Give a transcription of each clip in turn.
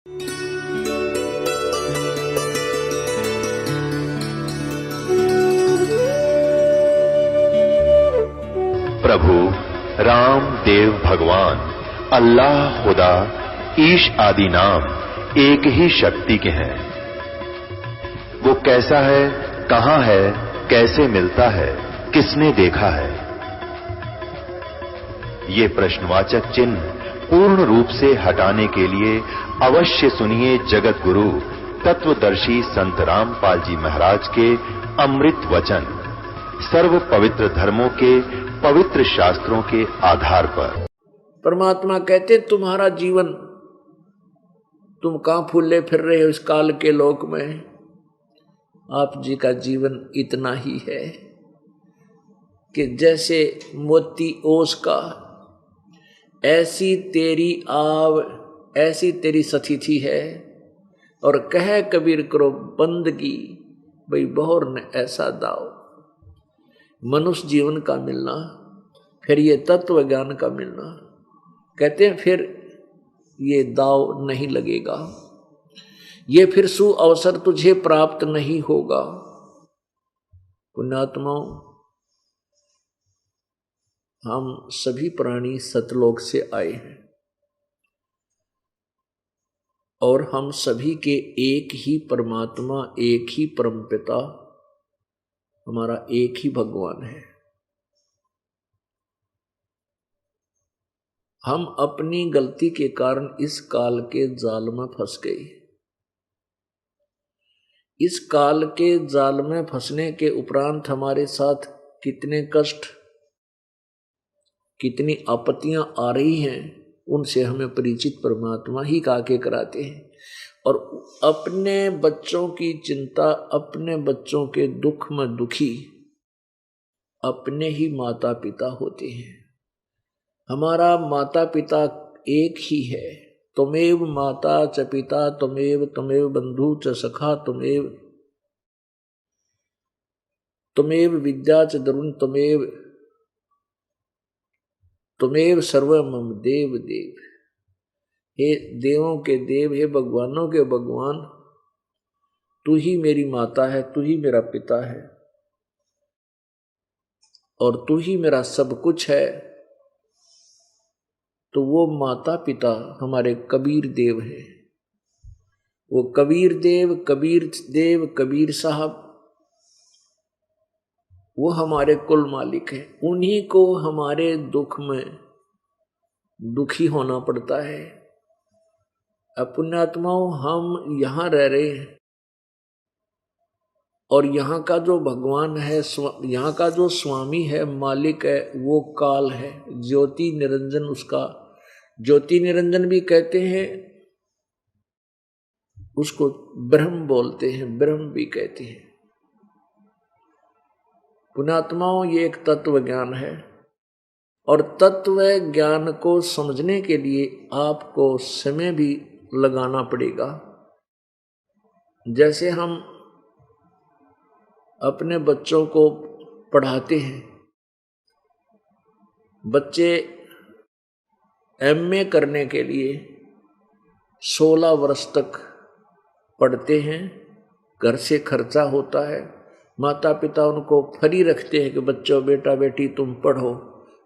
प्रभु राम देव भगवान अल्लाह खुदा ईश आदि नाम एक ही शक्ति के हैं। वो कैसा है, कहां है, कैसे मिलता है, किसने देखा है? ये प्रश्नवाचक चिन्ह पूर्ण रूप से हटाने के लिए अवश्य सुनिए जगत गुरु तत्वदर्शी संत रामपाल जी महाराज के अमृत वचन, सर्व पवित्र धर्मों के पवित्र शास्त्रों के आधार पर। परमात्मा कहते तुम्हारा जीवन, तुम कहां फूले फिर रहे हो इस काल के लोक में। आप जी का जीवन इतना ही है कि जैसे मोती ओस का, ऐसी तेरी आव, ऐसी तेरी सतिथि है। और कह कबीर करो बंदगी, भाई बहुर ने ऐसा दाव। मनुष्य जीवन का मिलना, फिर ये तत्व ज्ञान का मिलना, कहते हैं फिर ये दाव नहीं लगेगा, ये फिर सु अवसर तुझे प्राप्त नहीं होगा। पुण्यात्माओं, हम सभी प्राणी सतलोक से आए हैं और हम सभी के एक ही परमात्मा, एक ही परमपिता, हमारा एक ही भगवान है। हम अपनी गलती के कारण इस काल के जाल में फंस गए। इस काल के जाल में फंसने के उपरांत हमारे साथ कितने कष्ट, कितनी आपत्तियां आ रही हैं, उनसे हमें परिचित परमात्मा ही काके कराते हैं। और अपने बच्चों की चिंता, अपने बच्चों के दुख में दुखी अपने ही माता पिता होते हैं। हमारा माता पिता एक ही है। त्वमेव माता च पिता त्वमेव, त्वमेव बंधु च सखा त्वमेव, त्वमेव विद्या च दरुण त्वमेव, त्वमेव सर्वं मम देव देव। हे देवों के देव, हे भगवानों के भगवान, तू ही मेरी माता है, तू ही मेरा पिता है और तू ही मेरा सब कुछ है। तो वो माता पिता हमारे कबीर देव हैं। वो कबीर देव, कबीर साहब, वो हमारे कुल मालिक हैं। उन्हीं को हमारे दुख में दुखी होना पड़ता है। पुण्यात्माओं, हम यहां रह रहे हैं और यहाँ का जो भगवान है, यहाँ का जो स्वामी है, मालिक है, वो काल है, ज्योति निरंजन। उसका ज्योति निरंजन भी कहते हैं, उसको ब्रह्म बोलते हैं, ब्रह्म भी कहते हैं। पुण्यात्माओं, ये एक तत्व ज्ञान है और तत्व ज्ञान को समझने के लिए आपको समय भी लगाना पड़ेगा। जैसे हम अपने बच्चों को पढ़ाते हैं, बच्चे एमए करने के लिए 16 वर्ष तक पढ़ते हैं, घर से खर्चा होता है, माता पिता उनको फ्री रखते हैं कि बच्चों, बेटा बेटी तुम पढ़ो,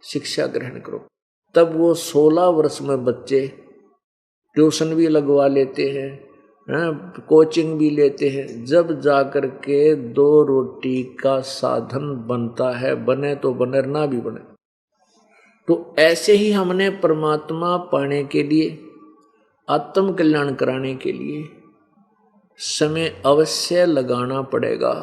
शिक्षा ग्रहण करो। तब वो 16 वर्ष में बच्चे ट्यूशन भी लगवा लेते हैं, कोचिंग भी लेते हैं, जब जाकर के 2 रोटी का साधन बनता है, बने तो बने, ना भी बने। तो ऐसे ही हमने परमात्मा पाने के लिए, आत्म कल्याण कराने के लिए समय अवश्य लगाना पड़ेगा।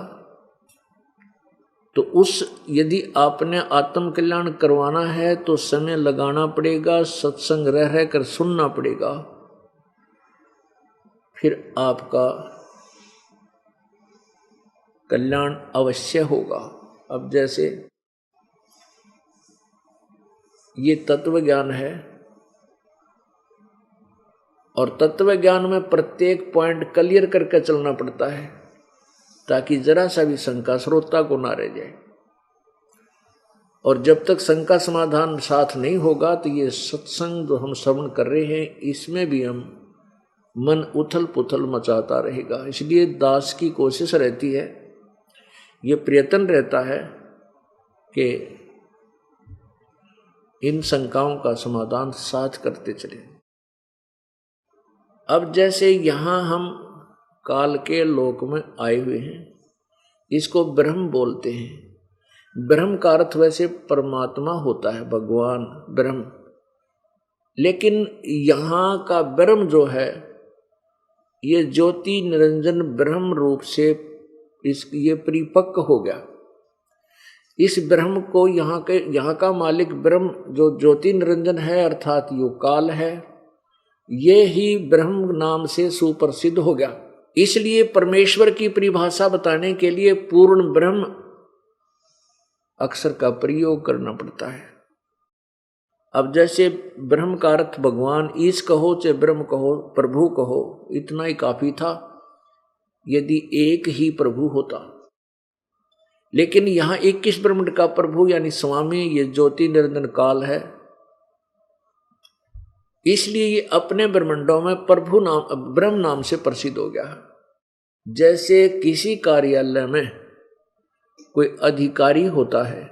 तो यदि आपने आत्म कल्याण करवाना है तो समय लगाना पड़ेगा, सत्संग रह कर सुनना पड़ेगा, फिर आपका कल्याण अवश्य होगा। अब जैसे ये तत्व ज्ञान है और तत्व ज्ञान में प्रत्येक पॉइंट क्लियर करके चलना पड़ता है ताकि जरा सा भी शंका श्रोता को ना रह जाए। और जब तक शंका समाधान साथ नहीं होगा तो ये सत्संग जो हम श्रवण कर रहे हैं, इसमें भी हम मन उथल पुथल मचाता रहेगा। इसलिए दास की कोशिश रहती है, ये प्रयत्न रहता है कि इन शंकाओं का समाधान साथ करते चले। अब जैसे यहाँ हम काल के लोक में आए हुए हैं, इसको ब्रह्म बोलते हैं। ब्रह्म का अर्थ वैसे परमात्मा होता है, भगवान ब्रह्म, लेकिन यहाँ का ब्रह्म जो है ये ज्योति निरंजन ब्रह्म रूप से ये परिपक्व हो गया। इस ब्रह्म को यहाँ का मालिक ब्रह्म जो ज्योति निरंजन है अर्थात यो काल है, ये ही ब्रह्म नाम से सुप्रसिद्ध हो गया। इसलिए परमेश्वर की परिभाषा बताने के लिए पूर्ण ब्रह्म अक्षर का प्रयोग करना पड़ता है। अब जैसे ब्रह्म का अर्थ भगवान ईश कहो चाहे ब्रह्म कहो प्रभु कहो, इतना ही काफी था यदि एक ही प्रभु होता। लेकिन यहाँ 21 ब्रह्मांड का प्रभु यानी स्वामी ये ज्योति निरंजन काल है, इसलिए ये अपने ब्रह्मांडों में प्रभु नाम ब्रह्म नाम से प्रसिद्ध हो गया है। जैसे किसी कार्यालय में कोई अधिकारी होता है,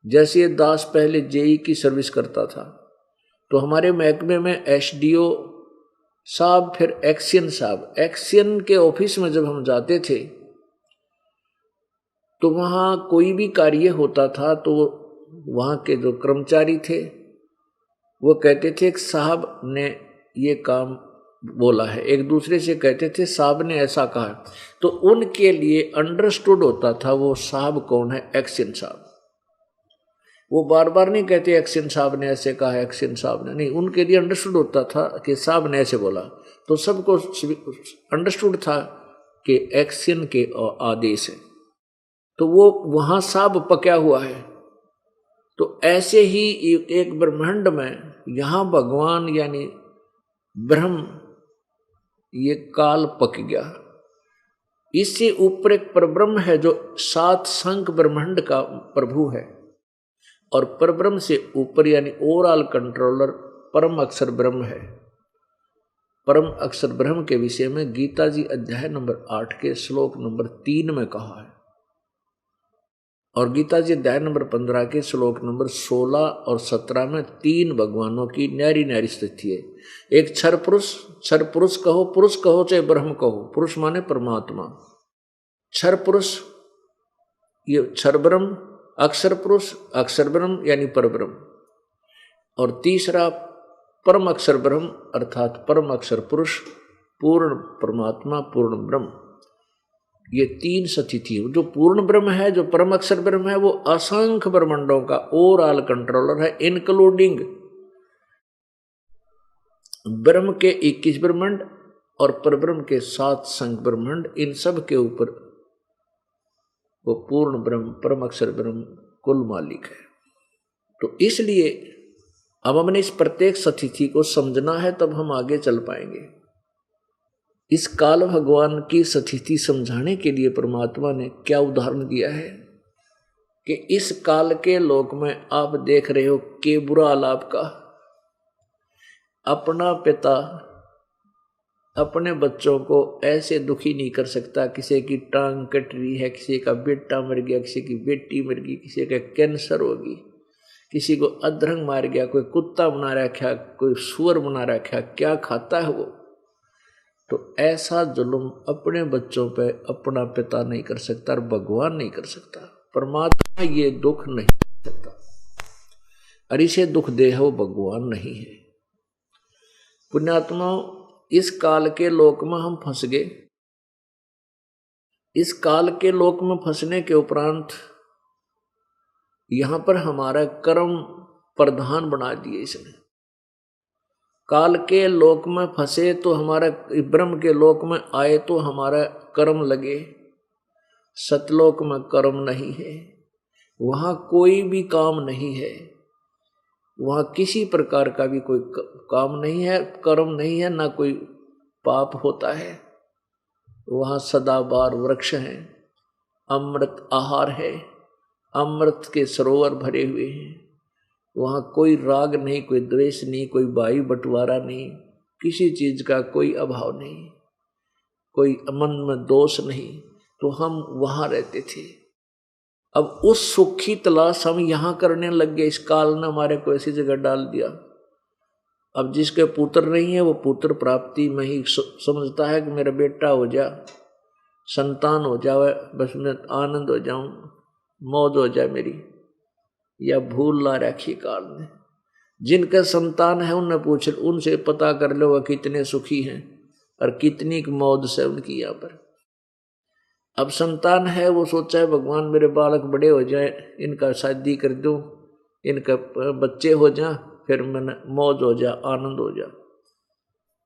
जैसे दास पहले जेई की सर्विस करता था, तो हमारे महकमे में एसडीओ साहब फिर एक्सियन साहब, एक्सियन के ऑफिस में जब हम जाते थे तो वहाँ कोई भी कार्य होता था तो वहाँ के जो कर्मचारी थे वो कहते थे साहब ने ये काम बोला है, एक दूसरे से कहते थे साहब ने ऐसा कहा, तो उनके लिए अंडरस्टूड होता था वो साहब कौन है, एक्सियन साहब। वो बार बार नहीं कहते एक्सियन साहब ने ऐसे कहा, एक्सियन साहब ने नहीं, उनके लिए अंडरस्टूड होता था कि साहब ने ऐसे बोला, तो सबको अंडरस्टूड था कि एक्सियन के आदेश है, तो वो वहाँ साहब पका हुआ है। तो ऐसे ही एक ब्रह्मांड में यहाँ भगवान यानी ब्रह्म ये काल पक गया। इससे ऊपर एक परब्रह्म है जो 7 संख ब्रह्मांड का प्रभु है, और परब्रह्म से ऊपर यानी ओवरऑल कंट्रोलर परम अक्षर ब्रह्म है। परम अक्षर ब्रह्म के विषय में गीता जी अध्याय नंबर 8 के श्लोक नंबर 3 में कहा है, और गीता जी अध्याय नंबर 15 के श्लोक नंबर 16 और 17 में 3 भगवानों की न्यारी न्यारी स्थिति है। एक क्षर पुरुष कहो चाहे ब्रह्म कहो, पुरुष माने परमात्मा, क्षर पुरुष ये क्षर ब्रह्म, अक्षर पुरुष अक्षर ब्रह्म यानी परब्रह्म, और तीसरा परम अक्षर ब्रह्म अर्थात परम अक्षर पुरुष पूर्ण परमात्मा पूर्ण ब्रह्म। ये 3 स्थिति है। जो पूर्ण ब्रह्म है, जो परम अक्षर ब्रह्म है, वो असंख्य ब्रह्मांडों का ओवरऑल कंट्रोलर है, इंक्लूडिंग ब्रह्म के 21 ब्रह्मांड और परब्रह्म के 7 संख ब्रह्मांड, इन सब के ऊपर वो पूर्ण ब्रह्म परम अक्षर ब्रह्म कुल मालिक है। तो इसलिए अब हमने इस प्रत्येक स्थिति को समझना है, तब हम आगे चल पाएंगे। इस काल भगवान की स्थिति समझाने के लिए परमात्मा ने क्या उदाहरण दिया है कि इस काल के लोक में आप देख रहे हो कि बुरा हाल आपका, अपना पिता अपने बच्चों को ऐसे दुखी नहीं कर सकता। किसी की टांग कट रही है, किसी का बेटा मर गया, किसी की बेटी मर गई, किसी का कैंसर होगी, किसी को अधरंग मार गया, कोई कुत्ता बना रखा, कोई सुअर बना रखा, क्या खाता है वो। तो ऐसा जुल्म अपने बच्चों पे अपना पिता नहीं कर सकता और भगवान नहीं कर सकता, परमात्मा ये दुख नहीं कर सकता, और इसे दुख दे वो भगवान नहीं है। पुण्यात्मा, इस काल के लोक में हम फंस गए। इस काल के लोक में फंसने के उपरांत यहां पर हमारा कर्म प्रधान बना दिए इसने। काल के लोक में फंसे तो हमारा, ब्रह्म के लोक में आए तो हमारा कर्म लगे। सतलोक में कर्म नहीं है, वहां कोई भी काम नहीं है, वहां किसी प्रकार का भी कोई काम नहीं है, कर्म नहीं है, ना कोई पाप होता है। वहां सदाबहार वृक्ष हैं, अमृत आहार है, अमृत के सरोवर भरे हुए हैं। वहां कोई राग नहीं, कोई द्वेष नहीं, कोई भाई बंटवारा नहीं, किसी चीज का कोई अभाव नहीं, कोई मन में दोष नहीं, तो हम वहां रहते थे। अब उस सुख की तलाश हम यहां करने लग गए। इस काल ने हमारे को ऐसी जगह डाल दिया। अब जिसके पुत्र नहीं है वो पुत्र प्राप्ति में ही समझता है कि मेरा बेटा हो जा, संतान हो जाए, बस मैं आनंद हो जाऊं, मौज हो जाए मेरी। या भूल ला रखी काल ने। जिनका संतान है उन्हें पूछ, उनसे पता कर लो वह कितने सुखी हैं और कितनी मौज से उनकी यहाँ पर। अब संतान है वो सोचा है भगवान मेरे बालक बड़े हो जाए, इनका शादी कर दूं, इनका बच्चे हो जाए, फिर मैंने मौज हो जा, आनंद हो जा।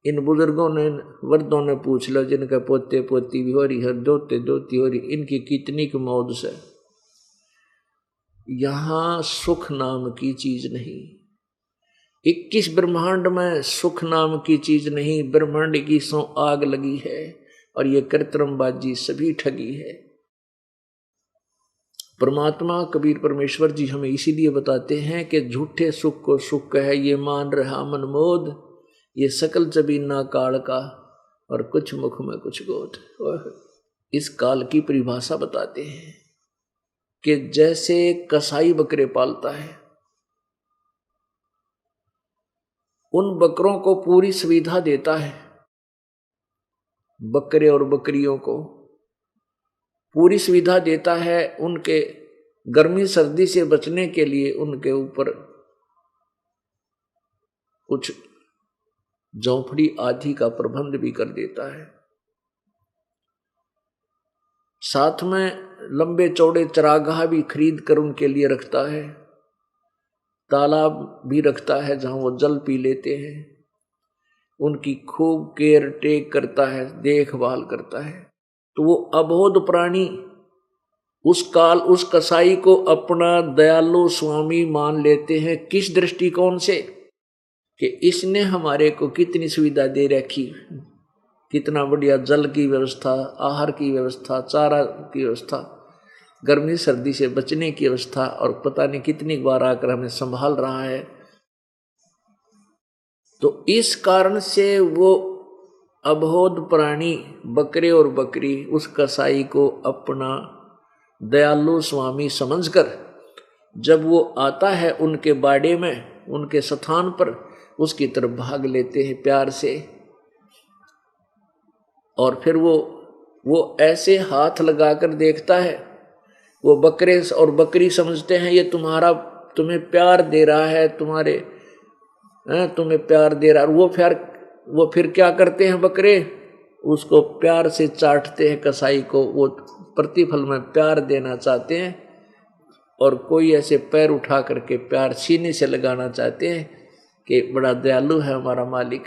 इन बुजुर्गों ने, वृद्धों ने पूछ लो जिनका पोते पोती भी हो रही है, दोते दोती हो रही, इनकी कितनी की मौज से। यहां सुख नाम की चीज नहीं। 21 ब्रह्मांड में सुख नाम की चीज नहीं। ब्रह्मांड की सो आग लगी है और ये कृत्रिमबाजी सभी ठगी है। परमात्मा कबीर परमेश्वर जी हमें इसीलिए बताते हैं कि झूठे सुख को सुख कहे ये मान रहा मनमोद, ये सकल जबीना काल का और कुछ मुख में कुछ गोद। इस काल की परिभाषा बताते हैं कि जैसे कसाई बकरे पालता है, उन बकरों को पूरी सुविधा देता है, बकरे और बकरियों को पूरी सुविधा देता है। उनके गर्मी सर्दी से बचने के लिए उनके ऊपर कुछ झोंपड़ी आदि का प्रबंध भी कर देता है। साथ में लंबे चौड़े चरागाह भी खरीद कर उनके लिए रखता है। तालाब भी रखता है जहां वो जल पी लेते हैं। उनकी खूब केयर टेक करता है, देखभाल करता है। तो वो अबोध प्राणी उस काल उस कसाई को अपना दयालु स्वामी मान लेते हैं। किस दृष्टिकोण से? कि इसने हमारे को कितनी सुविधा दे रखी, कितना बढ़िया जल की व्यवस्था, आहार की व्यवस्था, चारा की व्यवस्था, गर्मी सर्दी से बचने की व्यवस्था, और पता नहीं कितनी बार आकर हमें संभाल रहा है। तो इस कारण से वो अबोध प्राणी बकरे और बकरी उस कसाई को अपना दयालु स्वामी समझकर जब वो आता है उनके बाड़े में, उनके स्थान पर, उसकी तरफ भाग लेते हैं प्यार से। और फिर वो ऐसे हाथ लगाकर देखता है। वो बकरे और बकरी समझते हैं ये तुम्हें प्यार दे रहा है, तुम्हें प्यार दे रहा है। वो फिर क्या करते हैं बकरे? उसको प्यार से चाटते हैं कसाई को। वो प्रतिफल में प्यार देना चाहते हैं और कोई ऐसे पैर उठा करके प्यार सीने से लगाना चाहते हैं कि बड़ा दयालु है हमारा मालिक।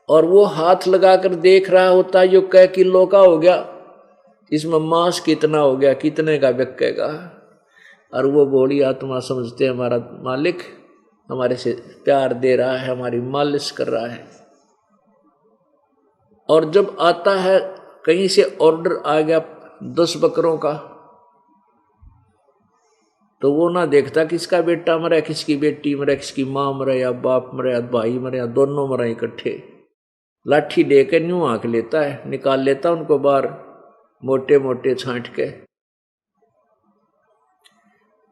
और वो हाथ लगाकर देख रहा होता है, यो कै किलो का हो गया, इसमें मांस कितना हो गया, कितने का बिकेगा। और वो भोली आत्मा समझते हैं हमारा मालिक हमारे से प्यार दे रहा है, हमारी मालिश कर रहा है। और जब आता है कहीं से ऑर्डर आ गया 10 बकरों का, तो वो ना देखता किसका बेटा मरा, किसकी बेटी मरा, किसकी माँ मरा, या बाप मरा, या भाई मरा, या दोनों मरा इकट्ठे। लाठी लेकर न्यू आंख लेता है, निकाल लेता उनको बाहर मोटे मोटे छांट के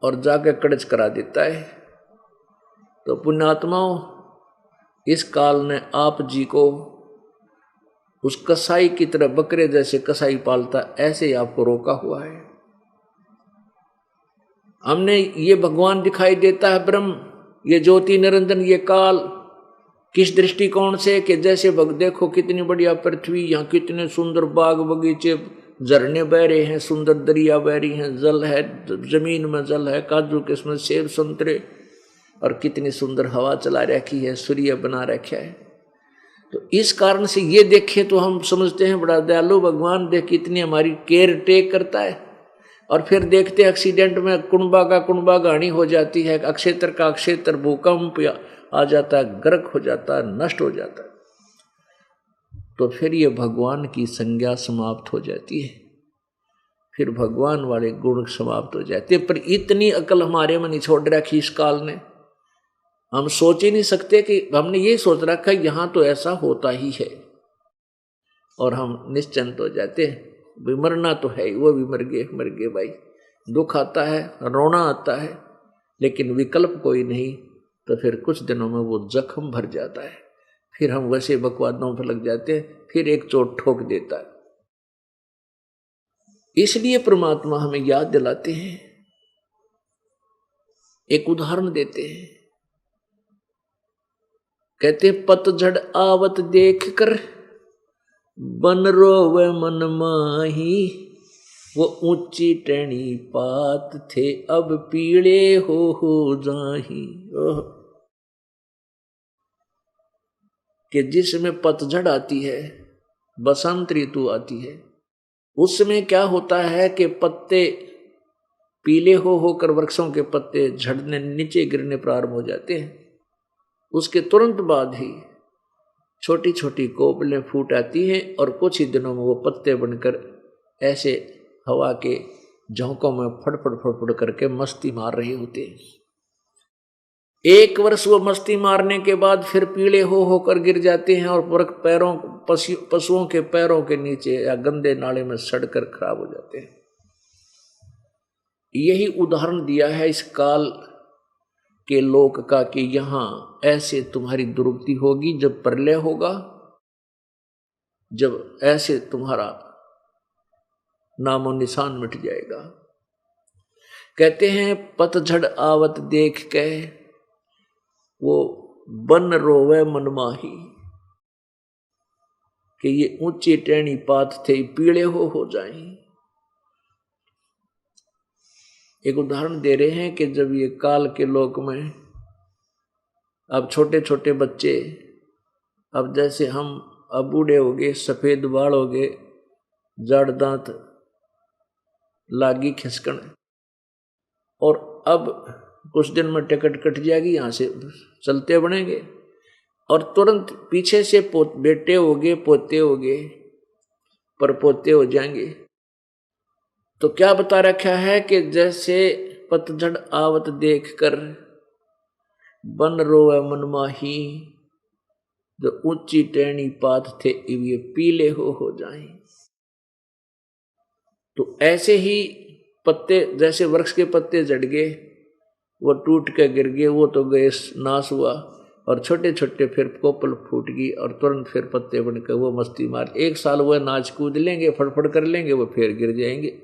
और जाके कड़च करा देता है। तो पुण्यात्माओं, इस काल ने आप जी को उस कसाई की तरह, बकरे जैसे कसाई पालता, ऐसे ही आपको रोका हुआ है। हमने ये भगवान दिखाई देता है ब्रह्म, ये ज्योति निरंजन, ये काल, किस दृष्टिकोण से? कि जैसे देखो कितनी बढ़िया पृथ्वी, यहाँ कितने सुंदर बाग बगीचे, झरने बह रहे हैं, सुंदर दरिया बह रही हैं, जल है, जमीन में जल है, काजू किस्म, सेब संतरे, और कितनी सुंदर हवा चला रखी है, सूर्य बना रखा है। तो इस कारण से ये देखे तो हम समझते हैं बड़ा दयालु भगवान, देख कितनी हमारी केयर टेक करता है। और फिर देखते एक्सीडेंट में कुंबा का कुंबा गाड़ी हो जाती है, अक्षेत्र का अक्षेत्र, भूकंप आ जाता है, गर्क हो जाता है, नष्ट हो जाता है। तो फिर ये भगवान की संज्ञा समाप्त हो जाती है, फिर भगवान वाले गुण समाप्त हो जाते हैं। पर इतनी अकल हमारे में नहीं छोड़ रखी इस काल ने। हम सोच ही नहीं सकते कि हमने ये सोच रखा है यहां तो ऐसा होता ही है, और हम निश्चिंत हो जाते हैं। मरना तो है ही, वो भी मर गए भाई। दुख आता है, रोना आता है, लेकिन विकल्प कोई नहीं, तो फिर कुछ दिनों में वो जख्म भर जाता है, फिर हम वैसे बकवादों पर लग जाते हैं, फिर एक चोट ठोक देता है। इसलिए परमात्मा हमें याद दिलाते हैं, एक उदाहरण देते हैं। कहते पतझड़ आवत देख कर बन रोवे मन माही, वो ऊंची टहनी पात थे अब पीले हो जाही। कि जिसमें पतझड़ आती है, बसंत ऋतु आती है, उसमें क्या होता है कि पत्ते पीले होकर वृक्षों के पत्ते झड़ने नीचे गिरने प्रारंभ हो जाते हैं। उसके तुरंत बाद ही छोटी छोटी कोपलें फूट आती हैं और कुछ ही दिनों में वो पत्ते बनकर ऐसे हवा के झोंकों में फड़फड़ फड़फड़ करके मस्ती मार रहे होते हैं। एक वर्ष वो मस्ती मारने के बाद फिर पीले होकर गिर जाते हैं और पैरों पशुओं के पैरों के नीचे या गंदे नाले में सड़कर खराब हो जाते हैं। यही उदाहरण दिया है इस काल के लोक का कि यहां ऐसे तुम्हारी दुर्गति होगी जब प्रलय होगा, जब ऐसे तुम्हारा नामो निशान मिट जाएगा। कहते हैं पतझड़ आवत देख के वो बन रोवे मनमाही, कि ये ऊंची टहनी पात थे पीले हो जाएं। एक उदाहरण दे रहे हैं कि जब ये काल के लोक में अब छोटे छोटे बच्चे, अब जैसे हम अब बूढ़े हो गए, सफेद बाल हो गए, जड़ दांत लागी खिसकन, और अब कुछ दिन में टिकट कट जाएगी, यहां से चलते बनेंगे, और तुरंत पीछे से बेटे हो गए, पोते हो गए, पर पोते हो जाएंगे। तो क्या बता रखा है कि जैसे पतझड़ आवत देख कर बन रोवे मनमाही, जो ऊंची टहनी पात थे ये पीले हो जाएं। तो ऐसे ही पत्ते, जैसे वृक्ष के पत्ते झड़ गए, वो टूट के गिर गए, वो तो गए नाश हुआ, और छोटे छोटे फिर कोपल फूट गई और तुरंत फिर पत्ते बनकर वो मस्ती मार, एक साल वो नाच कूद लेंगे, फड़फड़ कर लेंगे, वो फिर गिर जाएंगे,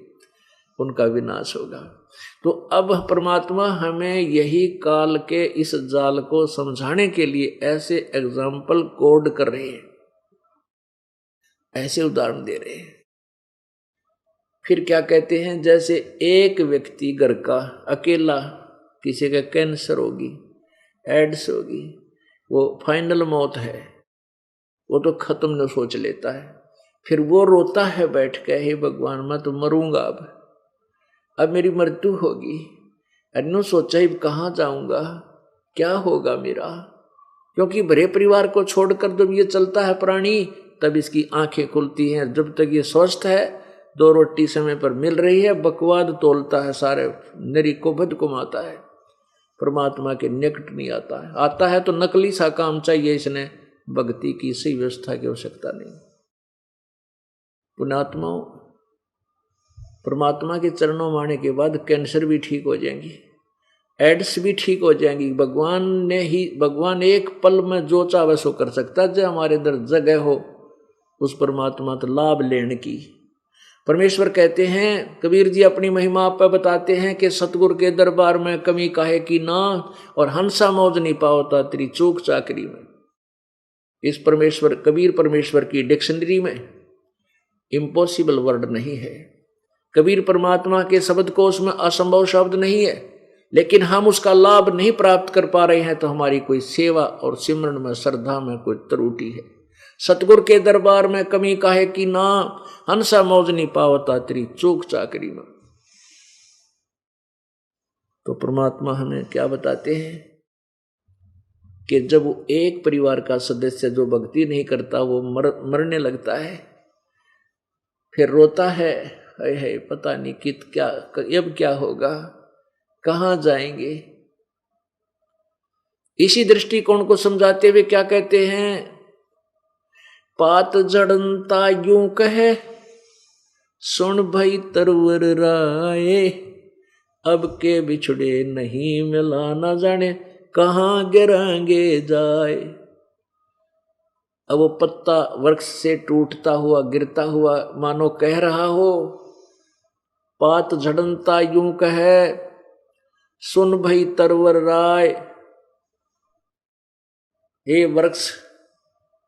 उनका विनाश होगा। तो अब परमात्मा हमें यही काल के इस जाल को समझाने के लिए ऐसे एग्जाम्पल कोड कर रहे हैं, ऐसे उदाहरण दे रहे हैं। फिर क्या कहते हैं, जैसे एक व्यक्ति घर का अकेला, किसी का कैंसर होगी, एड्स होगी, वो फाइनल मौत है, वो तो खत्म न सोच लेता है, फिर वो रोता है बैठ के, हे भगवान मैं तो मरूंगा, अब मेरी मृत्यु होगी, अनु सोचा ही कहाँ जाऊंगा, क्या होगा मेरा, क्योंकि भरे परिवार को छोड़कर जब ये चलता है प्राणी, तब इसकी आंखें खुलती हैं। जब तक ये स्वस्थ है, 2 रोटी समय पर मिल रही है, बकवाद तोलता है, सारे नरी को बद कुमाता है, परमात्मा के निकट नहीं आता है तो नकली सा काम चाहिए, इसने भक्ति की सही व्यवस्था की आवश्यकता नहीं। पुण्यात्माओं, परमात्मा के चरणों में आने के बाद कैंसर भी ठीक हो जाएंगी, एड्स भी ठीक हो जाएंगी। भगवान एक पल में जो चाहे सो कर सकता है, जो हमारे अंदर जगह हो उस परमात्मा तो लाभ लेने की। परमेश्वर कहते हैं, कबीर जी अपनी महिमा आप बताते हैं कि सतगुरु के दरबार में कमी काहे की ना, और हंसा मौज नहीं पावता तेरी चूक चाकरी में। इस परमेश्वर, कबीर परमेश्वर की डिक्शनरी में इम्पॉसिबल वर्ड नहीं है, कबीर परमात्मा के शब्द कोश में असंभव शब्द नहीं है, लेकिन हम उसका लाभ नहीं प्राप्त कर पा रहे हैं, तो हमारी कोई सेवा और सिमरन में, श्रद्धा में कोई त्रुटि है। सतगुरु के दरबार में कमी काहे की ना, हंसा मौज नहीं पावता तेरी चूक चाकरी में। तो परमात्मा हमें क्या बताते हैं कि जब एक परिवार का सदस्य जो भक्ति नहीं करता, वो मरने लगता है, फिर रोता है, है पता नहीं अब क्या होगा, कहाँ जाएंगे। इसी दृष्टिकोण को समझाते हुए क्या कहते हैं, पात जड़नता यूं कहे सुन भई तरवर राय, अब के बिछड़े नहीं मिला न जाने कहाँ गिरांगे जाए। अब वो पत्ता वृक्ष से टूटता हुआ गिरता हुआ मानो कह रहा हो, पात झड़नता यूं कहे सुन भई तरवर राय, हे वृक्ष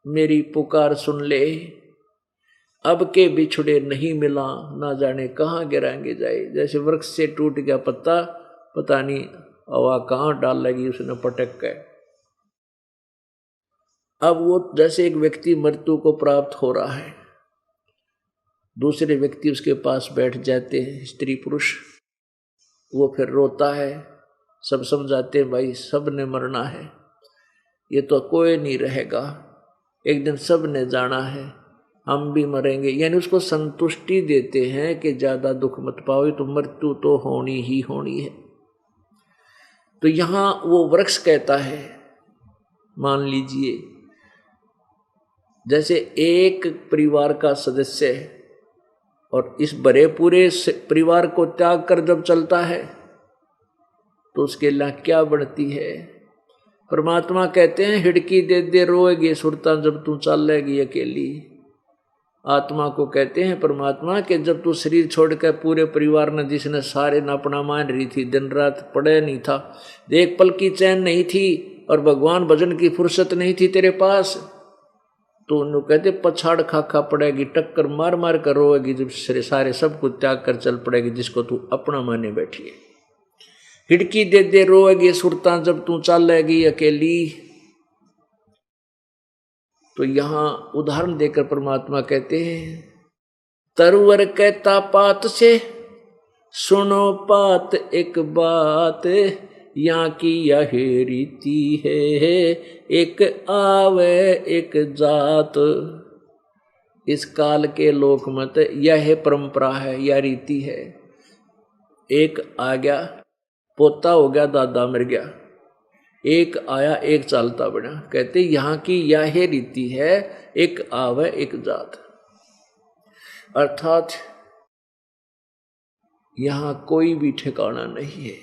मेरी पुकार सुन ले, अब के बिछड़े नहीं मिला ना जाने कहाँ गिराएंगे जाए। जैसे वृक्ष से टूट गया पत्ता, पता नहीं हवा कहाँ डाल लगी उसने पटक के। अब वो जैसे एक व्यक्ति मृत्यु को प्राप्त हो रहा है, दूसरे व्यक्ति उसके पास बैठ जाते हैं, स्त्री पुरुष, वो फिर रोता है, सब समझाते हैं भाई सब ने मरना है, ये तो कोई नहीं रहेगा, एक दिन सब ने जाना है, हम भी मरेंगे, यानी उसको संतुष्टि देते हैं कि ज्यादा दुख मत पाओ, तो मृत्यु तो होनी ही होनी है। तो यहां वो वृक्ष कहता है, मान लीजिए जैसे एक परिवार का सदस्य है और इस बड़े पूरे परिवार को त्याग कर जब चलता है तो उसके लिए क्या बढ़ती है। परमात्मा कहते हैं हिड़की दे दे रोएगी सुरता जब तू चलेगी अकेली। आत्मा को कहते हैं परमात्मा के जब तू शरीर छोड़कर पूरे परिवार ने जिसने सारे न अपना मान रही थी, दिन रात पड़े नहीं था, एक पल की चैन नहीं थी और भगवान भजन की फुर्सत नहीं थी तेरे पास, तो उन्होंने कहते पछाड़ खा खा पड़ेगी, टक्कर मार मार कर रोएगी जब सारे सब कुछ त्याग कर चल पड़ेगी जिसको तू अपना माने बैठी है। हिड़की दे दे रोएगी सुरता जब तू चलेगी अकेली। तो यहां उदाहरण देकर परमात्मा कहते हैं तरवर कहता पात से सुनो पात एक बात, यहाँ की यह रीति है एक आवे एक जात। इस काल के लोक मत यह परंपरा है, यह रीति है। एक आ गया पोता हो गया, दादा मर गया, एक आया एक चालता बना। कहते यहाँ की यह रीति है एक आवे एक जात, अर्थात यहाँ कोई भी ठिकाना नहीं है।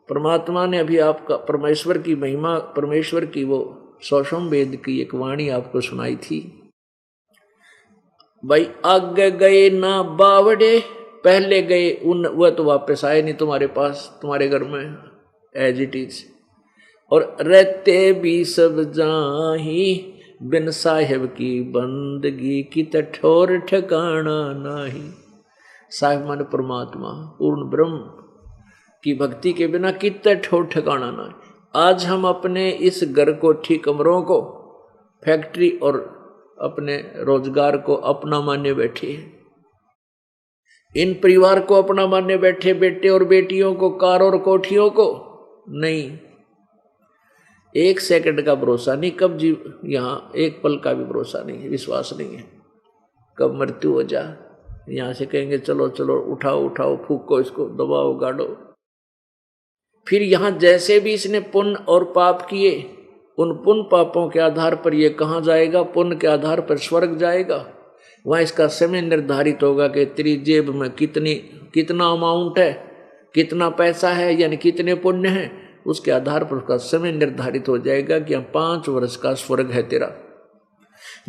परमात्मा ने अभी आपका परमेश्वर की महिमा, परमेश्वर की वो सौषम वेद की एक वाणी आपको सुनाई थी, भाई आगे गए ना बावड़े, पहले गए उन वह तो वापस आए नहीं तुम्हारे पास, तुम्हारे घर में एज इट इज, और रहते भी सब जाही बिन साहिब की बंदगी की ठोर ठिकाना नहीं। साहिब मान परमात्मा पूर्ण ब्रह्म की भक्ति के बिना कितना ठोर ठिकाना नहीं। आज हम अपने इस घर कोठी कमरों को, फैक्ट्री और अपने रोजगार को अपना माने बैठे हैं, इन परिवार को अपना मानने बैठे, बेटे और बेटियों को, कार और कोठियों को नहीं। एक सेकंड का भरोसा नहीं, कब जीव यहाँ एक पल का भी भरोसा नहीं है, विश्वास नहीं है, कब मृत्यु हो जा। यहाँ से कहेंगे चलो चलो उठाओ उठाओ, फूको इसको, दबाओ गाड़ो। फिर यहाँ जैसे भी इसने पुण्य और पाप किए, उन पुण्य पापों के आधार पर ये कहाँ जाएगा, पुण्य के आधार पर स्वर्ग जाएगा। वहाँ इसका समय निर्धारित होगा कि तेरी जेब में कितना अमाउंट है, कितना पैसा है, यानी कितने पुण्य हैं, उसके आधार पर उसका समय निर्धारित हो जाएगा कि 5 वर्ष का स्वर्ग है तेरा।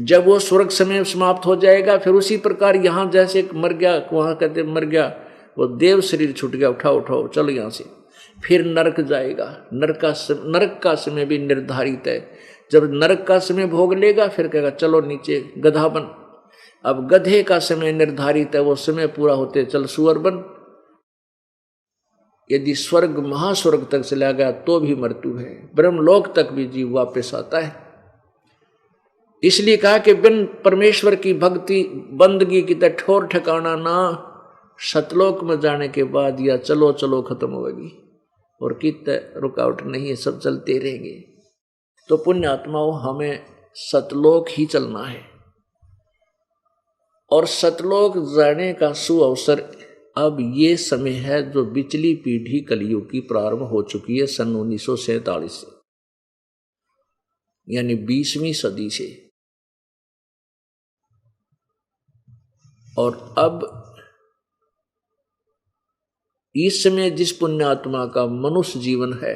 जब वो स्वर्ग समय समाप्त हो जाएगा, फिर उसी प्रकार यहाँ जैसे मर गया, वहाँ कहते मर गया, वो देव शरीर छूट गया, उठाओ उठाओ चलो यहाँ से, फिर नरक जाएगा। नरक का समय भी निर्धारित है। जब नरक का समय भोग लेगा फिर कहेगा चलो नीचे गधा बन। अब गधे का समय निर्धारित है, वो समय पूरा होते चल सुअर बन। यदि स्वर्ग महास्वर्ग तक चला गया तो भी मृत्यु है, ब्रह्मलोक तक भी जीव वापस आता है। इसलिए कहा कि बिन परमेश्वर की भक्ति बंदगी की ठोर ठिकाना ना, सतलोक में जाने के बाद या चलो चलो खत्म होगी और कितने रुकावट नहीं है, सब चलते रहेंगे। तो पुण्य आत्माओं हमें सतलोक ही चलना है, और सतलोक जाने का सुअवसर अब ये समय है जो बिचली पीढ़ी कलयुग की प्रारंभ हो चुकी है सन 1947 से, यानी 20वीं सदी से। और अब इस समय जिस पुण्यात्मा का मनुष्य जीवन है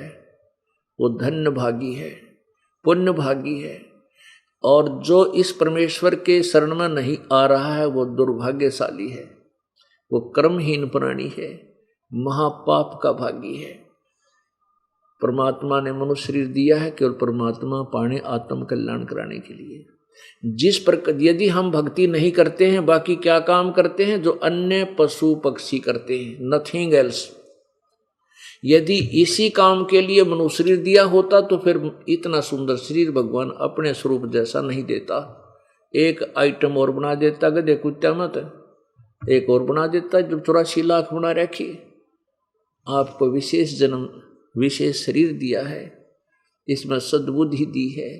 वो धन्य भागी है, पुण्य भागी है। और जो इस परमेश्वर के शरण में नहीं आ रहा है वो दुर्भाग्यशाली है, वो कर्महीन प्राणी है, महापाप का भागी है। परमात्मा ने मनुष्य शरीर दिया है केवल परमात्मा पाने, आत्म कल्याण कराने के लिए। जिस प्रकार यदि हम भक्ति नहीं करते हैं, बाकी क्या काम करते हैं जो अन्य पशु पक्षी करते हैं, नथिंग एल्स। यदि इसी काम के लिए मनुष्य शरीर दिया होता तो फिर इतना सुंदर शरीर भगवान अपने स्वरूप जैसा नहीं देता। एक आइटम और बना देता, गधे कुत्ता मत, एक और बना देता जो 84 लाख बना रखी। आपको विशेष जन्म, विशेष शरीर दिया है, इसमें सद्बुद्धि दी है,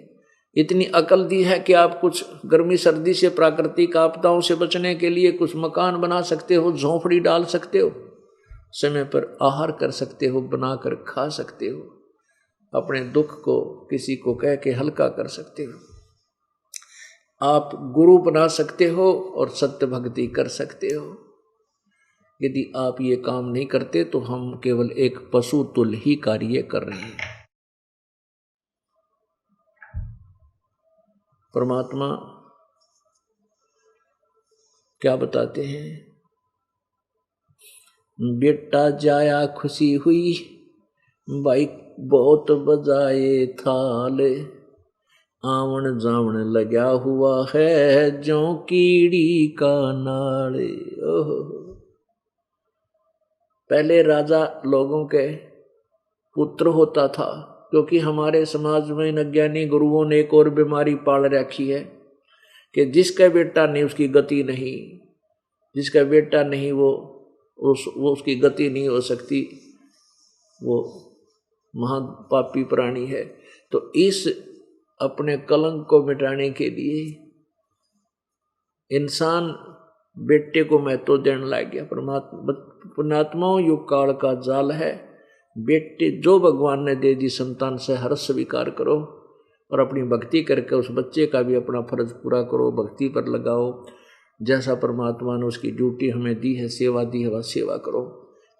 इतनी अकल दी है कि आप कुछ गर्मी सर्दी से, प्राकृतिक आपदाओं से बचने के लिए कुछ मकान बना सकते हो, झोंपड़ी डाल सकते हो, समय पर आहार कर सकते हो, बनाकर खा सकते हो, अपने दुख को किसी को कह के हल्का कर सकते हो, आप गुरु बना सकते हो और सत्य भक्ति कर सकते हो। यदि आप ये काम नहीं करते तो हम केवल एक पशु तुल्य ही कार्य कर रहे हैं। परमात्मा क्या बताते हैं, बेटा जाया खुशी हुई, भाई बहुत बजाए थाल, आवन जावन लगा हुआ है जो कीड़ी का नाल। ओहो, पहले राजा लोगों के पुत्र होता था, क्योंकि हमारे समाज में इन अज्ञानी गुरुओं ने एक और बीमारी पाल रखी है कि जिसका बेटा नहीं उसकी गति नहीं, जिसका बेटा नहीं वो उसकी गति नहीं हो सकती, वो महापापी प्राणी है। तो इस अपने कलंक को मिटाने के लिए इंसान बेटे को महत्व देने लग गया। पुण्यात्माओं युग काल का जाल है, बेटे जो भगवान ने दे दी संतान से हर्ष स्वीकार करो और अपनी भक्ति करके उस बच्चे का भी अपना फर्ज पूरा करो, भक्ति पर लगाओ। जैसा परमात्मा ने उसकी ड्यूटी हमें दी है, सेवा दी है, वह सेवा करो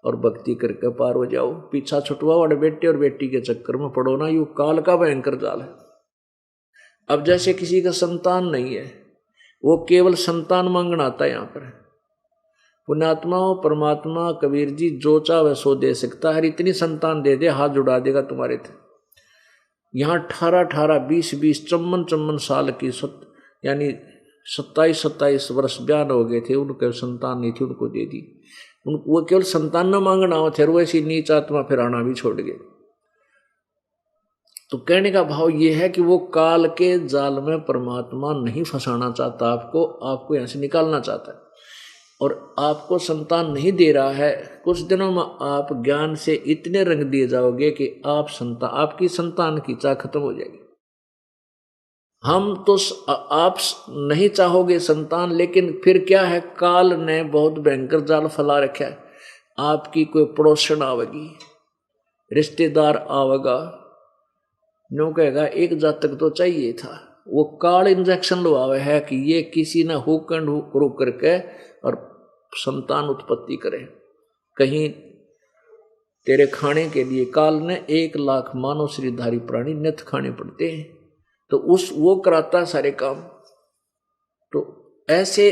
और भक्ति करके पार हो जाओ। पीछा छुटवाओ और बेटे और बेटी के चक्कर में पड़ो ना, युग काल का भयंकर जाल है। अब जैसे किसी का संतान नहीं है, वो केवल संतान मांगना आता है। यहाँ पर पुण्यात्माओं परमात्मा कबीर जी जो चाहे सो दे सकता है, इतनी संतान दे दे हाथ जुड़ा देगा तुम्हारे थे। यहाँ 18-18, 20-20, 54 साल की यानी 27-27 वर्ष बयान हो गए थे, उनको संतान नहीं थी, उनको दे दी। वो केवल संतान न मांगना हो थे, वो ऐसी नीच आत्मा फिर आना भी छोड़ गए। तो कहने का भाव ये है कि वो काल के जाल में परमात्मा नहीं फंसाना चाहता आपको यहाँ से निकालना चाहता है और आपको संतान नहीं दे रहा है। कुछ दिनों में आप ज्ञान से इतने रंग दिए जाओगे कि आपकी संतान की चाह खत्म हो जाएगी। हम तो आप नहीं चाहोगे संतान, लेकिन फिर क्या है, काल ने बहुत भयंकर जाल फैला रखा है। आपकी कोई पड़ोसन आवेगी, रिश्तेदार आवेगा, नो कहेगा एक जातक तो चाहिए था। वो काल इंजेक्शन लुआवे है कि ये किसी ने हुक एंड हुक रुक करके और संतान उत्पत्ति करे। कहीं तेरे खाने के लिए काल ने 1 लाख मानव शरीरधारी प्राणी नित्य खाने पड़ते हैं, तो वो कराता सारे काम। तो ऐसे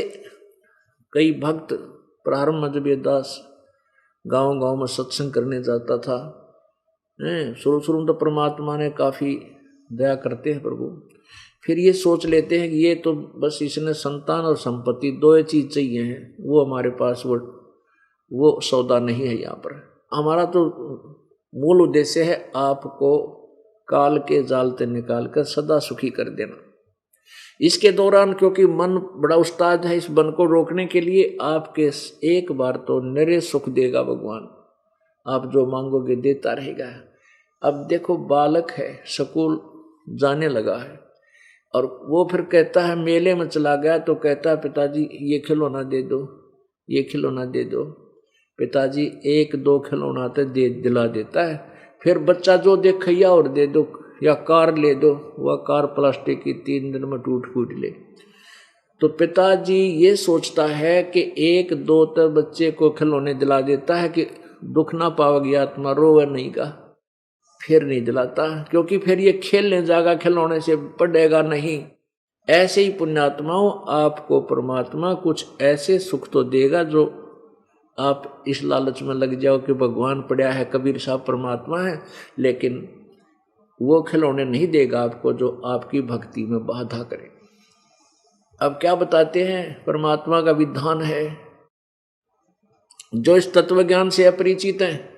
कई भक्त प्रारंभ में जब ये दास गांव में सत्संग करने जाता था, शुरू में तो परमात्मा ने काफी दया करते हैं प्रभु, फिर ये सोच लेते हैं कि ये तो बस इसने संतान और संपत्ति 2 चीज चाहिए हैं, वो हमारे पास वो सौदा नहीं है। यहाँ पर हमारा तो मूल उद्देश्य है आपको काल के जाल से निकाल कर सदा सुखी कर देना। इसके दौरान क्योंकि मन बड़ा उस्ताद है इस मन को रोकने के लिए, आपके एक बार तो निरे सुख देगा भगवान, आप जो मांगोगे देता रहेगा। अब देखो बालक है, स्कूल जाने लगा है और वो फिर कहता है, मेले में चला गया तो कहता है पिताजी ये खिलौना दे दो, ये खिलौना दे दो। पिताजी एक दो खिलौना तो दे दिला देता है, फिर बच्चा जो देखे या और दे दो, या कार ले दो, वह कार प्लास्टिक की 3 दिन में टूट फूट ले। तो पिताजी ये सोचता है कि एक दो तो बच्चे को खिलौने दिला देता है कि दुख ना पाओगी आत्मा, रोवे नहीं का, फिर नहीं दिलाता, क्योंकि फिर ये खेलने जाएगा, खिलौने से पढ़ेगा नहीं। ऐसे ही पुण्यात्माओं, आपको परमात्मा कुछ ऐसे सुख तो देगा जो आप इस लालच में लग जाओ कि भगवान पड़ा है, कबीर साहब परमात्मा है, लेकिन वो खिलौने नहीं देगा आपको जो आपकी भक्ति में बाधा करे। अब क्या बताते हैं, परमात्मा का विधान है, जो इस तत्व ज्ञान से अपरिचित हैं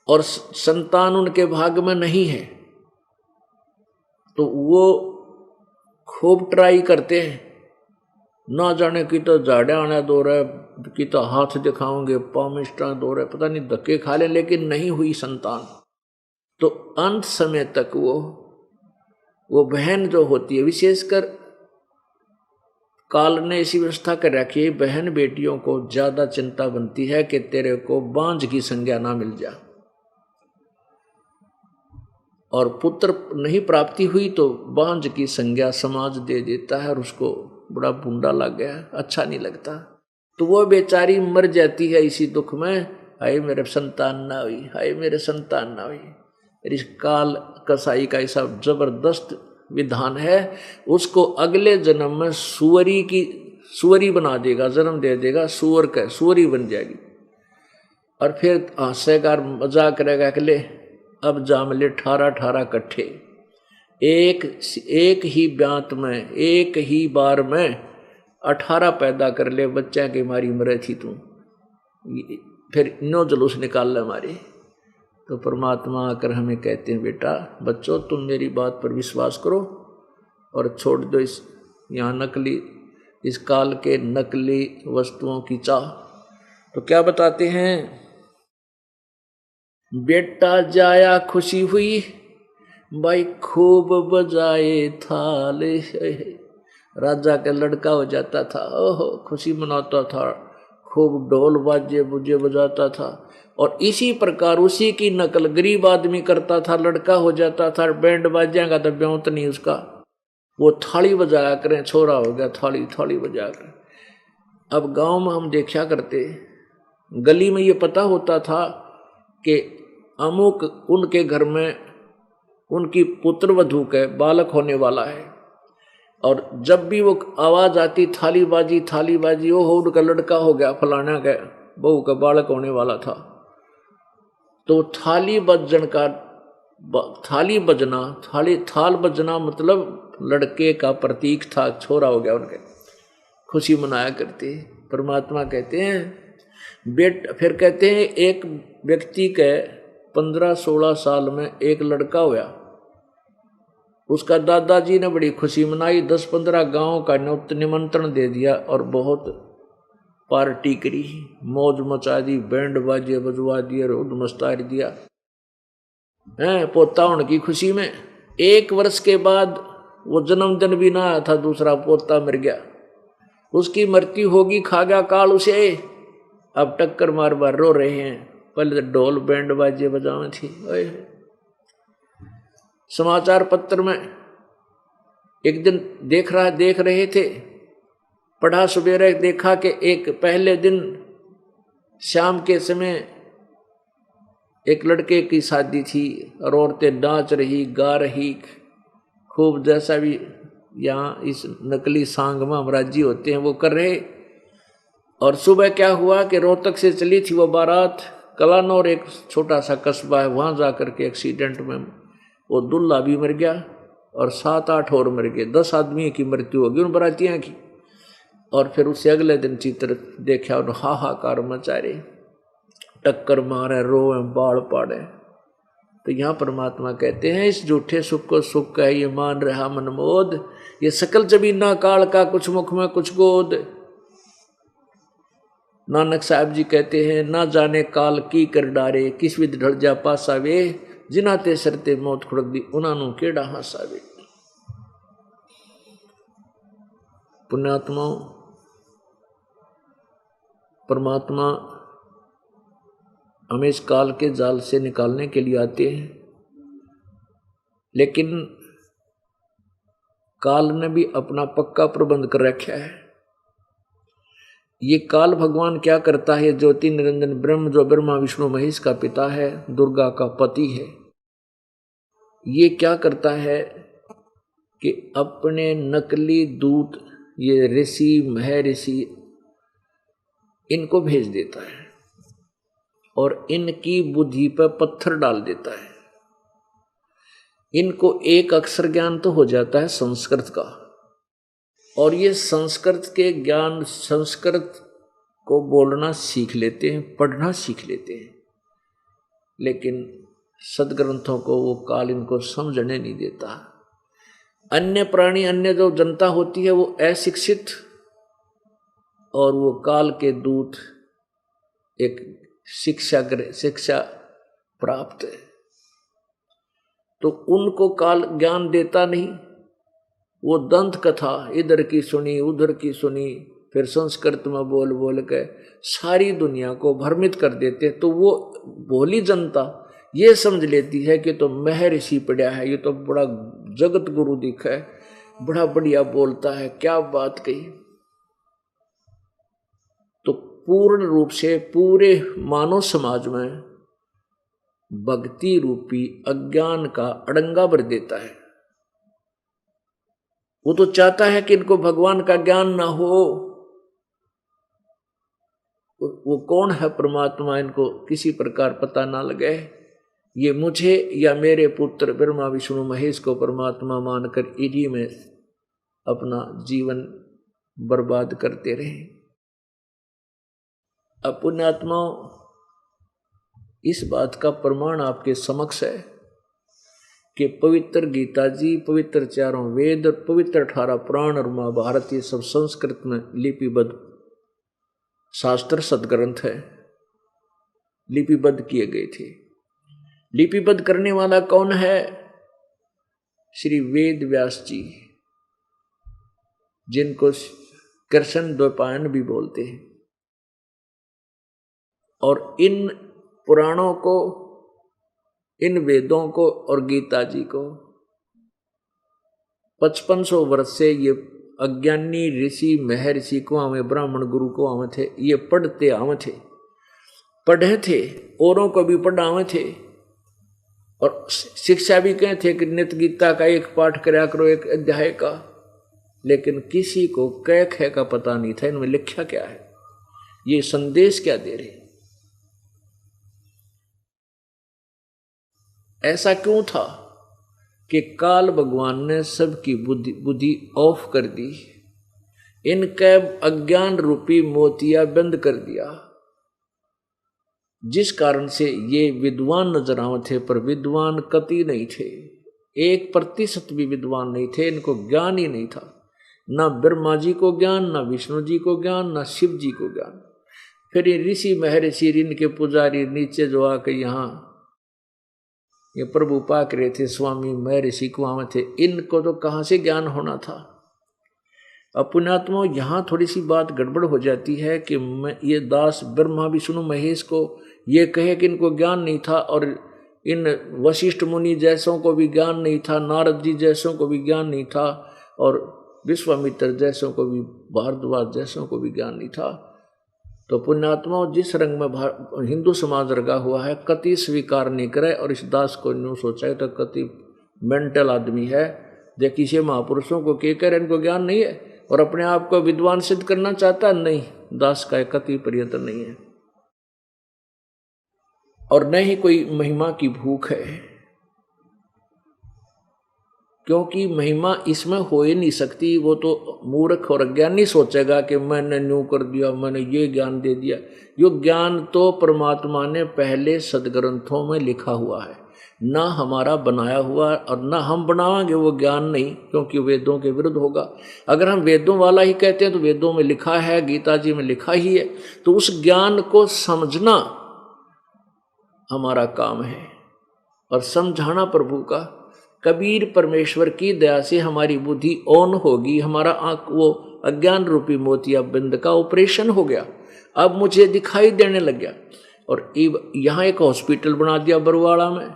और संतान उनके भाग में नहीं है, तो वो खूब ट्राई करते हैं, ना जाने की तो झाड़े आने दो रहे, की तो हाथ दिखाओगे, पामिष्टा दो रहे, पता नहीं धक्के खा ले, लेकिन नहीं हुई संतान। तो अंत समय तक वो बहन जो होती है, विशेषकर काल ने ऐसी व्यवस्था कर रखी है, बहन बेटियों को ज्यादा चिंता बनती है कि तेरे को बांझ की संज्ञा ना मिल जा, और पुत्र नहीं प्राप्ति हुई तो बांझ की संज्ञा समाज दे देता है, और उसको बड़ा बूंदा लग गया, अच्छा नहीं लगता, तो वो बेचारी मर जाती है इसी दुख में, हाय मेरे संतान ना हुई, हाय मेरे संतान ना हुई। इस काल कसाई का ऐसा जबरदस्त विधान है, उसको अगले जन्म में सुअरी बना देगा, जन्म दे देगा, सुअरी बन जाएगी, और फिर हंसेगा मजाक करेगा कि ले अब जाम ले 18 कट्ठे, एक ही ब्यांत में, एक ही बार में 18 पैदा कर ले, बच्चा की मारी मरे थी तू, फिर नो जुलूस निकाल ले हमारे। तो परमात्मा आकर हमें कहते हैं, बेटा बच्चों तुम मेरी बात पर विश्वास करो और छोड़ दो इस यहाँ नकली, इस काल के नकली वस्तुओं की चाह। तो क्या बताते हैं, बेटा जाया खुशी हुई, भाई खूब बजाए थाल, राजा का लड़का हो जाता था, ओहो खुशी मनाता था, खूब ढोल बाजे बुझे बजाता था, और इसी प्रकार उसी की नकल गरीब आदमी करता था, लड़का हो जाता था, बैंड बाजेगा तो ब्योंत नहीं उसका, वो थाली बजाया करें, छोरा हो गया थाली बजाया करें। अब गांव में हम देखा करते, गली में ये पता होता था कि अमुक उनके घर में उनकी पुत्र वधू के बालक होने वाला है, और जब भी वो आवाज आती थाली बाजी, ओ हो उनका लड़का हो गया, फलाना का बहू का बालक होने वाला था, तो थाल बजना मतलब लड़के का प्रतीक था, छोरा हो गया उनके, खुशी मनाया करते। परमात्मा कहते हैं फिर कहते हैं एक व्यक्ति के 15-16 साल में एक लड़का हुआ, उसका दादाजी ने बड़ी खुशी मनाई, 10-15 गांव का निमंत्रण दे दिया और बहुत पार्टी करी, मौज मचा दी, बैंड बाजे बजवा दिए, रोड मस्तार दिया है पोता होने की खुशी में। 1 वर्ष के बाद वो जन्मदिन भी ना आया था, दूसरा पोता मर गया, उसकी मृत्यु होगी, खा गया काल उसे, अब टक्कर मार बार रो रहे हैं, पहले तो ढोल बैंड बाजे बजावे थी। समाचार पत्र में एक दिन देख रहे थे, पढ़ा सुबेरे, देखा कि एक पहले दिन शाम के समय एक लड़के की शादी थी और औरतें नाच रही गा रही खूब, जैसा भी यहाँ इस नकली सांग में हम राजी होते हैं वो कर रहे। और सुबह क्या हुआ कि रोहतक से चली थी वो बारात, कलानौर एक छोटा सा कस्बा है, वहाँ जाकर के एक्सीडेंट में वो दूल्हा भी मर गया और 7-8 और मर गए, 10 आदमी की मृत्यु होगी उन बरातियों की। और फिर उससे अगले दिन चित्र देखा और हाहाकार मचा रहे, टक्कर मारे, रोए, बाढ़ पाड़े। तो यहाँ परमात्मा कहते हैं इस झूठे सुख को सुख कह ये मान रहा मनमोद, ये सकल जमीना काल का कुछ मुख में कुछ गोद। नानक साहब जी कहते हैं ना जाने काल की कर डारे, किस विध ढल जा पासावे, जिनाते सरते मौत खुड़क दी उन्होंने केड़ा हासावे। पुण्यात्माओं, परमात्मा हमें इस काल के जाल से निकालने के लिए आते हैं, लेकिन काल ने भी अपना पक्का प्रबंध कर रखा है। ये काल भगवान क्या करता है? ज्योति निरंजन ब्रह्म, जो ब्रह्मा विष्णु महेश का पिता है, दुर्गा का पति है, ये क्या करता है कि अपने नकली दूत, ये ऋषि महर्षि, इनको भेज देता है और इनकी बुद्धि पर पत्थर डाल देता है। इनको एक अक्षर ज्ञान तो हो जाता है संस्कृत का, और ये संस्कृत के ज्ञान, संस्कृत को बोलना सीख लेते हैं, पढ़ना सीख लेते हैं, लेकिन सदग्रंथों को वो काल इनको समझने नहीं देता। अन्य प्राणी, अन्य जो जनता होती है वो अशिक्षित, और वो काल के दूत एक शिक्षा प्राप्त है, तो उनको काल ज्ञान देता नहीं। वो दंत कथा इधर की सुनी उधर की सुनी, फिर संस्कृत में बोल बोल के सारी दुनिया को भ्रमित कर देते। तो वो भोली जनता ये समझ लेती है कि तो महर्षि पढ़ा है, ये तो बड़ा जगत गुरु दिखा है, बड़ा बढ़िया बोलता है, क्या बात कही। तो पूर्ण रूप से पूरे मानव समाज में भक्ति रूपी अज्ञान का अड़ंगा भर देता है। वो तो चाहता है कि इनको भगवान का ज्ञान ना हो, वो कौन है परमात्मा इनको किसी प्रकार पता ना लगे। ये मुझे या मेरे पुत्र ब्रह्मा विष्णु महेश को परमात्मा मानकर इन्हीं में अपना जीवन बर्बाद करते रहे। अब पुण्यात्माओं, इस बात का प्रमाण आपके समक्ष है कि पवित्र गीता जी, पवित्र चारों वेद, पवित्र 18 पुराण और महाभारत, ये सब संस्कृत में लिपिबद्ध शास्त्र सदग्रंथ है, लिपिबद्ध किए गए थे। लिपिबद्ध करने वाला कौन है? श्री वेद व्यास जी, जिनको कृष्ण द्वैपायन भी बोलते हैं। और इन पुराणों को, इन वेदों को और गीता जी को 5500 वर्ष से ये अज्ञानी ऋषि महर्षि को आवे, ब्राह्मण गुरु को आवे थे, ये पढ़ते आवे थे, पढ़े थे, औरों को भी पढ़ावे थे, और शिक्षा भी कहे थे कि नित्य गीता का एक पाठ कराया करो, एक अध्याय का। लेकिन किसी को कै खे का पता नहीं था इनमें लिखा क्या है, ये संदेश क्या दे रहे। ऐसा क्यों था कि काल भगवान ने सबकी बुद्धि ऑफ कर दी, इनके अज्ञान रूपी मोतिया बंद कर दिया, जिस कारण से ये विद्वान नजर आवे थे, पर विद्वान कति नहीं थे, 1% भी विद्वान नहीं थे। इनको ज्ञान ही नहीं था, ना ब्रह्मा जी को ज्ञान, ना विष्णु जी को ज्ञान, ना शिव जी को ज्ञान। फिर ये ऋषि महर्षि, इनके पुजारी नीचे जो आके यहाँ ये प्रभु पाक रहे थे, स्वामी महर्षि को आवे थे, इनको तो कहाँ से ज्ञान होना था। अब पुण्यात्मा, यहाँ थोड़ी सी बात गड़बड़ हो जाती है कि ये दास ब्रह्मा विष्णु महेश को ये कहे कि इनको ज्ञान नहीं था, और इन वशिष्ठ मुनि जैसों को भी ज्ञान नहीं था, नारद जी जैसों को भी ज्ञान नहीं था, और विश्वामित्र जैसों को भी, भारद्वाज जैसों को भी ज्ञान नहीं था। तो पुण्यात्मा, जिस रंग में हिंदू समाज रगा हुआ है, कति स्वीकार नहीं करे, और इस दास को न्यू सोचा तो कति मेंटल आदमी है, जो किसी महापुरुषों को कह कर इनको ज्ञान नहीं है और अपने आप को विद्वान सिद्ध करना चाहता नहीं। दास का कति प्रयत्न नहीं है, और न ही कोई महिमा की भूख है, क्योंकि महिमा इसमें हो ही नहीं सकती। वो तो मूर्ख और अज्ञानी सोचेगा कि मैंने न्यू कर दिया, मैंने ये ज्ञान दे दिया। यो ज्ञान तो परमात्मा ने पहले सदग्रंथों में लिखा हुआ है, ना हमारा बनाया हुआ, और ना हम बनावांगे वो ज्ञान नहीं, क्योंकि वेदों के विरुद्ध होगा। अगर हम वेदों वाला ही कहते हैं तो वेदों में लिखा है, गीता जी में लिखा ही है, तो उस ज्ञान को समझना हमारा काम है और समझाना प्रभु का। कबीर परमेश्वर की दया से हमारी बुद्धि ऑन होगी, हमारा आंख वो अज्ञान रूपी मोतिया बिंद का ऑपरेशन हो गया, अब मुझे दिखाई देने लग गया। और यहाँ एक हॉस्पिटल बना दिया बरवाड़ा में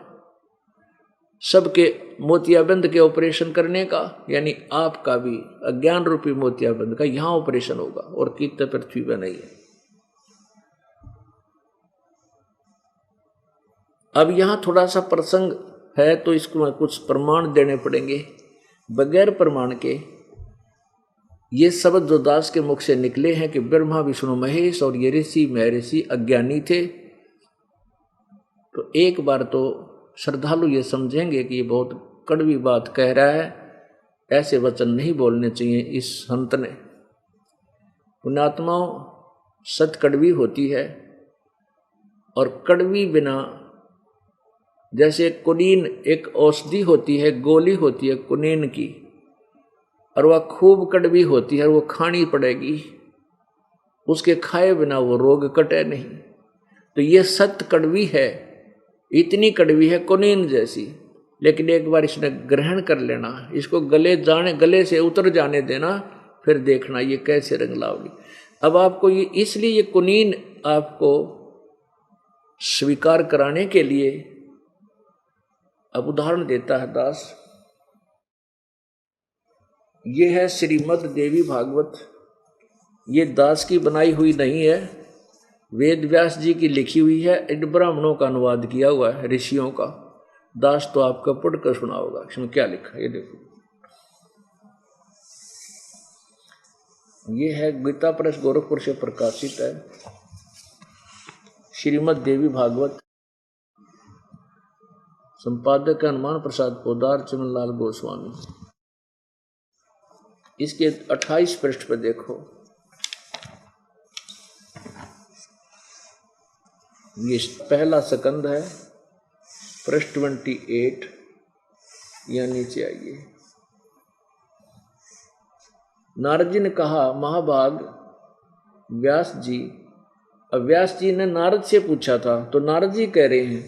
सबके मोतियाबिंद के ऑपरेशन करने का, यानी आपका भी अज्ञान रूपी मोतियाबिंद का यहाँ ऑपरेशन होगा और कितने पृथ्वी पर नहीं है। अब यहाँ थोड़ा सा प्रसंग है तो इसको कुछ प्रमाण देने पड़ेंगे। बगैर प्रमाण के ये शब्द जो दास के मुख से निकले हैं कि ब्रह्मा विष्णु महेश और ये ऋषि महर्षि अज्ञानी थे, तो एक बार तो श्रद्धालु ये समझेंगे कि ये बहुत कड़वी बात कह रहा है, ऐसे वचन नहीं बोलने चाहिए इस संत ने। पुण्यात्माओं, सत कड़वी होती है और कड़वी बिना, जैसे कुनीन एक औषधि होती है, गोली होती है कुनीन की, और वह खूब कड़वी होती है और वो खानी पड़ेगी, उसके खाए बिना वो रोग कटे नहीं। तो ये सत कड़वी है, इतनी कड़वी है कुनीन जैसी, लेकिन एक बार इसने ग्रहण कर लेना, इसको गले से उतर जाने देना, फिर देखना ये कैसे रंग लाओगी। अब आपको ये इसलिए ये कुनीन आपको स्वीकार कराने के लिए अब उदाहरण देता है दास। ये है श्रीमद् देवी भागवत, ये दास की बनाई हुई नहीं है, वेद व्यास जी की लिखी हुई है, इन ब्राह्मणों का अनुवाद किया हुआ है ऋषियों का। दास तो आपका पढ़कर सुना होगा, इसमें क्या लिखा है ये देखो। ये है गीता प्रेस गोरखपुर से प्रकाशित है, श्रीमद् देवी भागवत, संपादक हनुमान प्रसाद पोदार, चमनलाल गोस्वामी। इसके 28 पृष्ठ पर देखो, ये पहला स्कंद है, पृष्ठ 28, या नीचे आइए। नारद जी ने कहा, महाभाग व्यास जी, अब व्यास जी ने नारद से पूछा था, तो नारद जी कह रहे हैं,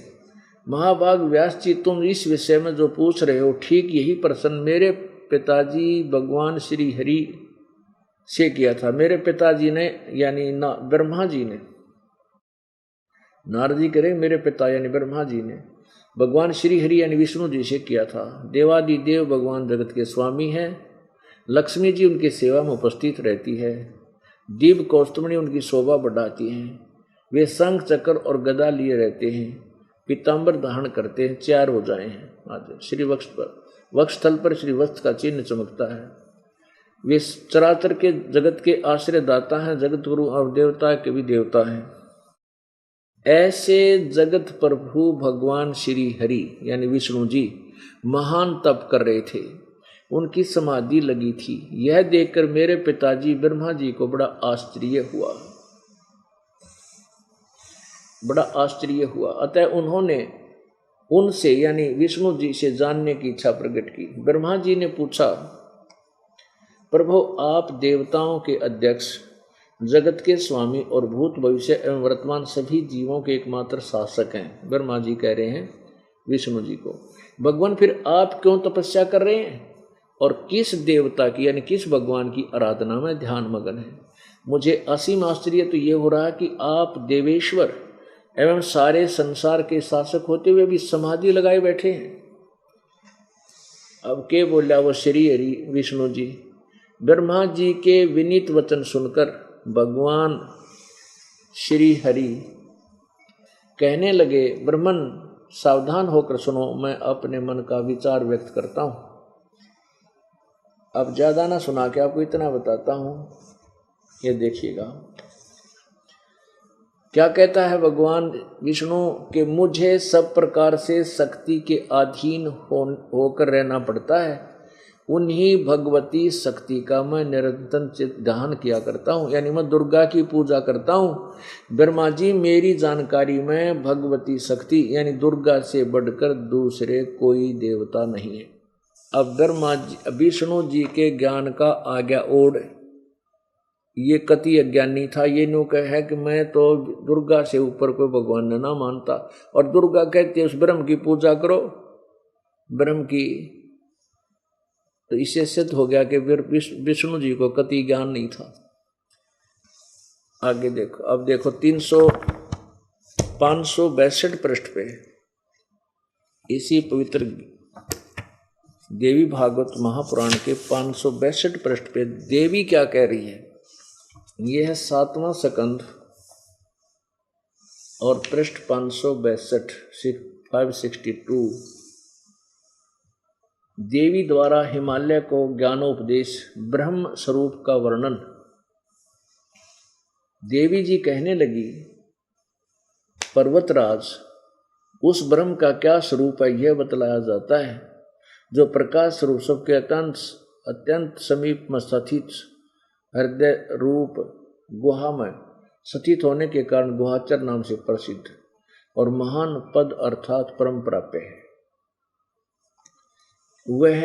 महाभाग व्यास जी, तुम इस विषय में जो पूछ रहे हो ठीक यही प्रश्न मेरे पिताजी भगवान श्री हरि से किया था। मेरे पिताजी ने यानी ब्रह्मा जी ने, नारद जी कह रहे मेरे पिता यानी ब्रह्मा जी ने भगवान श्री हरि यानी विष्णु जी से किया था। देवादिदेव भगवान जगत के स्वामी हैं, लक्ष्मी जी उनकी सेवा में उपस्थित रहती है, दीप कौस्तुभनी उनकी शोभा बढ़ाती हैं, वे शंख चक्र और गदा लिए रहते हैं, पीताम्बर धारण करते हैं, 4 भुजाएं हैं, आज श्री वक्ष पर वक्षस्थल पर श्री वस्त्र का चिन्ह चमकता है, वे चराचर के जगत के आश्रय दाता हैं, जगत गुरु और देवता के भी देवता हैं। ऐसे जगत प्रभु भगवान श्री हरि यानी विष्णु जी महान तप कर रहे थे, उनकी समाधि लगी थी। यह देखकर मेरे पिताजी ब्रह्मा जी को बड़ा आश्चर्य हुआ। अतः उन्होंने उनसे यानी विष्णु जी से जानने की इच्छा प्रकट की। ब्रह्मा जी ने पूछा, प्रभु आप देवताओं के अध्यक्ष, जगत के स्वामी और भूत भविष्य एवं वर्तमान सभी जीवों के एकमात्र शासक हैं। ब्रह्मा जी कह रहे हैं विष्णु जी को, भगवान फिर आप क्यों तपस्या कर रहे हैं और किस देवता की यानी किस भगवान की आराधना में ध्यान मगन है। मुझे असीम आश्चर्य तो ये हो रहा है कि आप देवेश्वर एवं सारे संसार के शासक होते हुए भी समाधि लगाए बैठे हैं। अब के बोला वो श्री हरि विष्णु जी। ब्रह्मा जी के विनीत वचन सुनकर भगवान श्री हरि कहने लगे, ब्रह्मन सावधान होकर सुनो, मैं अपने मन का विचार व्यक्त करता हूँ। अब ज्यादा ना सुना के आपको इतना बताता हूँ, ये देखिएगा क्या कहता है भगवान विष्णु के, मुझे सब प्रकार से शक्ति के अधीन होकर रहना पड़ता है, उन्हीं भगवती शक्ति का मैं निरंतर ध्यान किया करता हूँ, यानी मैं दुर्गा की पूजा करता हूँ। ब्रह्मा जी मेरी जानकारी में भगवती शक्ति यानी दुर्गा से बढ़कर दूसरे कोई देवता नहीं है। अब ब्रह्मा जी विष्णु जी के ज्ञान का आज्ञा ओढ़ ये कति अज्ञानी था, ये नो कहे कि मैं तो दुर्गा से ऊपर कोई भगवान न मानता, और दुर्गा कहती है उस ब्रह्म की पूजा करो, ब्रह्म की। तो इससे सिद्ध हो गया कि विष्णु जी को कति ज्ञान नहीं था। आगे देखो, अब देखो 562 पृष्ठ पे इसी पवित्र देवी भागवत महापुराण के 562 पृष्ठ पे देवी क्या कह रही है। यह है 7वां स्कंद और पृष्ठ 562 देवी द्वारा हिमालय को ज्ञानोपदेश ब्रह्म स्वरूप का वर्णन। देवी जी कहने लगी, पर्वतराज, उस ब्रह्म का क्या स्वरूप है यह बतलाया जाता है, जो प्रकाश स्वरूप सबके अत्यंत समीप में स्थित हृदय रूप गुहा में स्थित होने के कारण गुहाचर नाम से प्रसिद्ध और महान पद अर्थात परम प्राप्य है। वह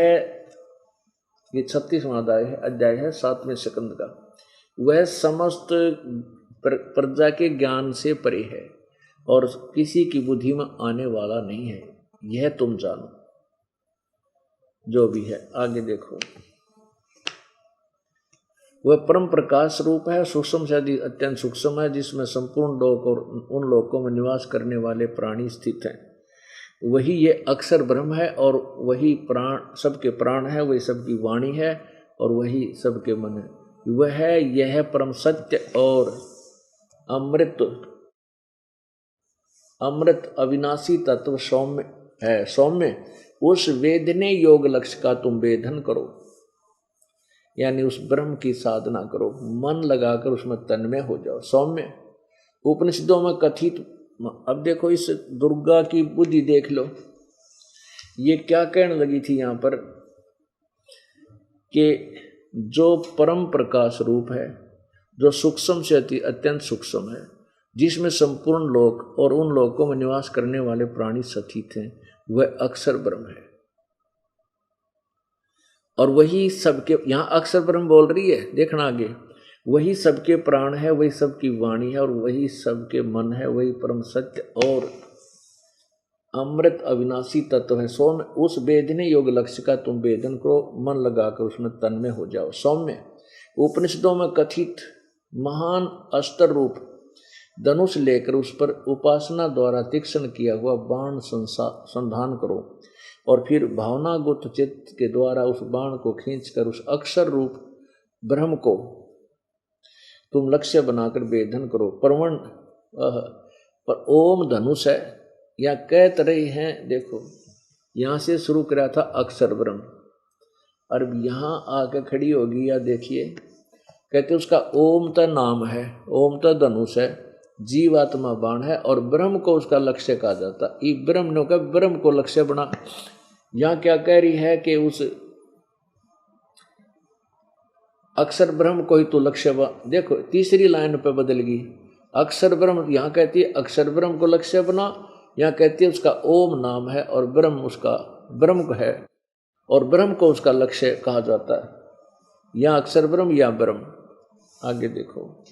ये 36वां अध्याय है 7वें स्कंद का। वह समस्त प्रजा के ज्ञान से परे है और किसी की बुद्धि में आने वाला नहीं है, यह तुम जानो। जो भी है आगे देखो। वह परम प्रकाश रूप है, सूक्ष्म से अत्यंत सूक्ष्म है, जिसमें संपूर्ण लोक और उन लोकों में निवास करने वाले प्राणी स्थित हैं। वही ये अक्षर ब्रह्म है और वही प्राण सबके प्राण है, वही सबकी वाणी है और वही सबके मन है। वह है यह परम सत्य और अमृत अविनाशी तत्व सौम्य है। सौम्य उस वेदने योग लक्ष्य का तुम वेदन करो, यानी उस ब्रह्म की साधना करो, मन लगाकर उसमें तन्मय हो जाओ। सौम्य उपनिषदों में कथित। अब देखो इस दुर्गा की बुद्धि देख लो, ये क्या कहने लगी थी यहाँ पर कि जो परम प्रकाश रूप है, जो सूक्ष्म से अत्यंत सूक्ष्म है, जिसमें संपूर्ण लोक और उन लोकों में निवास करने वाले प्राणी स्थित हैं, वह अक्षर ब्रह्म है। और वही सबके, यहाँ अक्षर ब्रह्म बोल रही है, देखना आगे, वही सबके प्राण है, वही सबकी वाणी है और वही सबके मन है, वही परम सत्य और अमृत अविनाशी तत्व है। सौम्य उस वेदने योग लक्ष्य का तुम वेदन करो, मन लगाकर उसमें तन्मय हो जाओ। सौम्य उपनिषदों में कथित महान अस्त्र रूप धनुष लेकर उस पर उपासना द्वारा तीक्ष्ण किया हुआ बाण संधान करो और फिर भावनागुप्त चित्त के द्वारा उस बाण को खींचकर उस अक्षर रूप ब्रह्म को तुम लक्ष्य बनाकर वेदन करो। परवण पर ओम धनुष है, या कह रहे हैं, देखो यहाँ से शुरू करा था अक्षर ब्रह्म, और यहाँ आकर खड़ी होगी, या देखिए कहते उसका ओम तो नाम है, ओम तो धनुष है, जीवात्मा बाण है और ब्रह्म को उसका लक्ष्य कहा जाता। ये ब्रह्म ने कहा ब्रह्म को लक्ष्य बना। यहाँ क्या कह रही है कि उस अक्षर ब्रह्म को ही तो लक्ष्य बना। देखो तीसरी लाइन पे बदल गई, अक्षर ब्रह्म, यहाँ कहती है अक्षर ब्रह्म को लक्ष्य बना, यहाँ कहती है उसका ओम नाम है और ब्रह्म उसका ब्रह्म है और ब्रह्म को उसका लक्ष्य कहा जाता है। यहाँ अक्षर ब्रह्म या ब्रह्म। आगे देखो,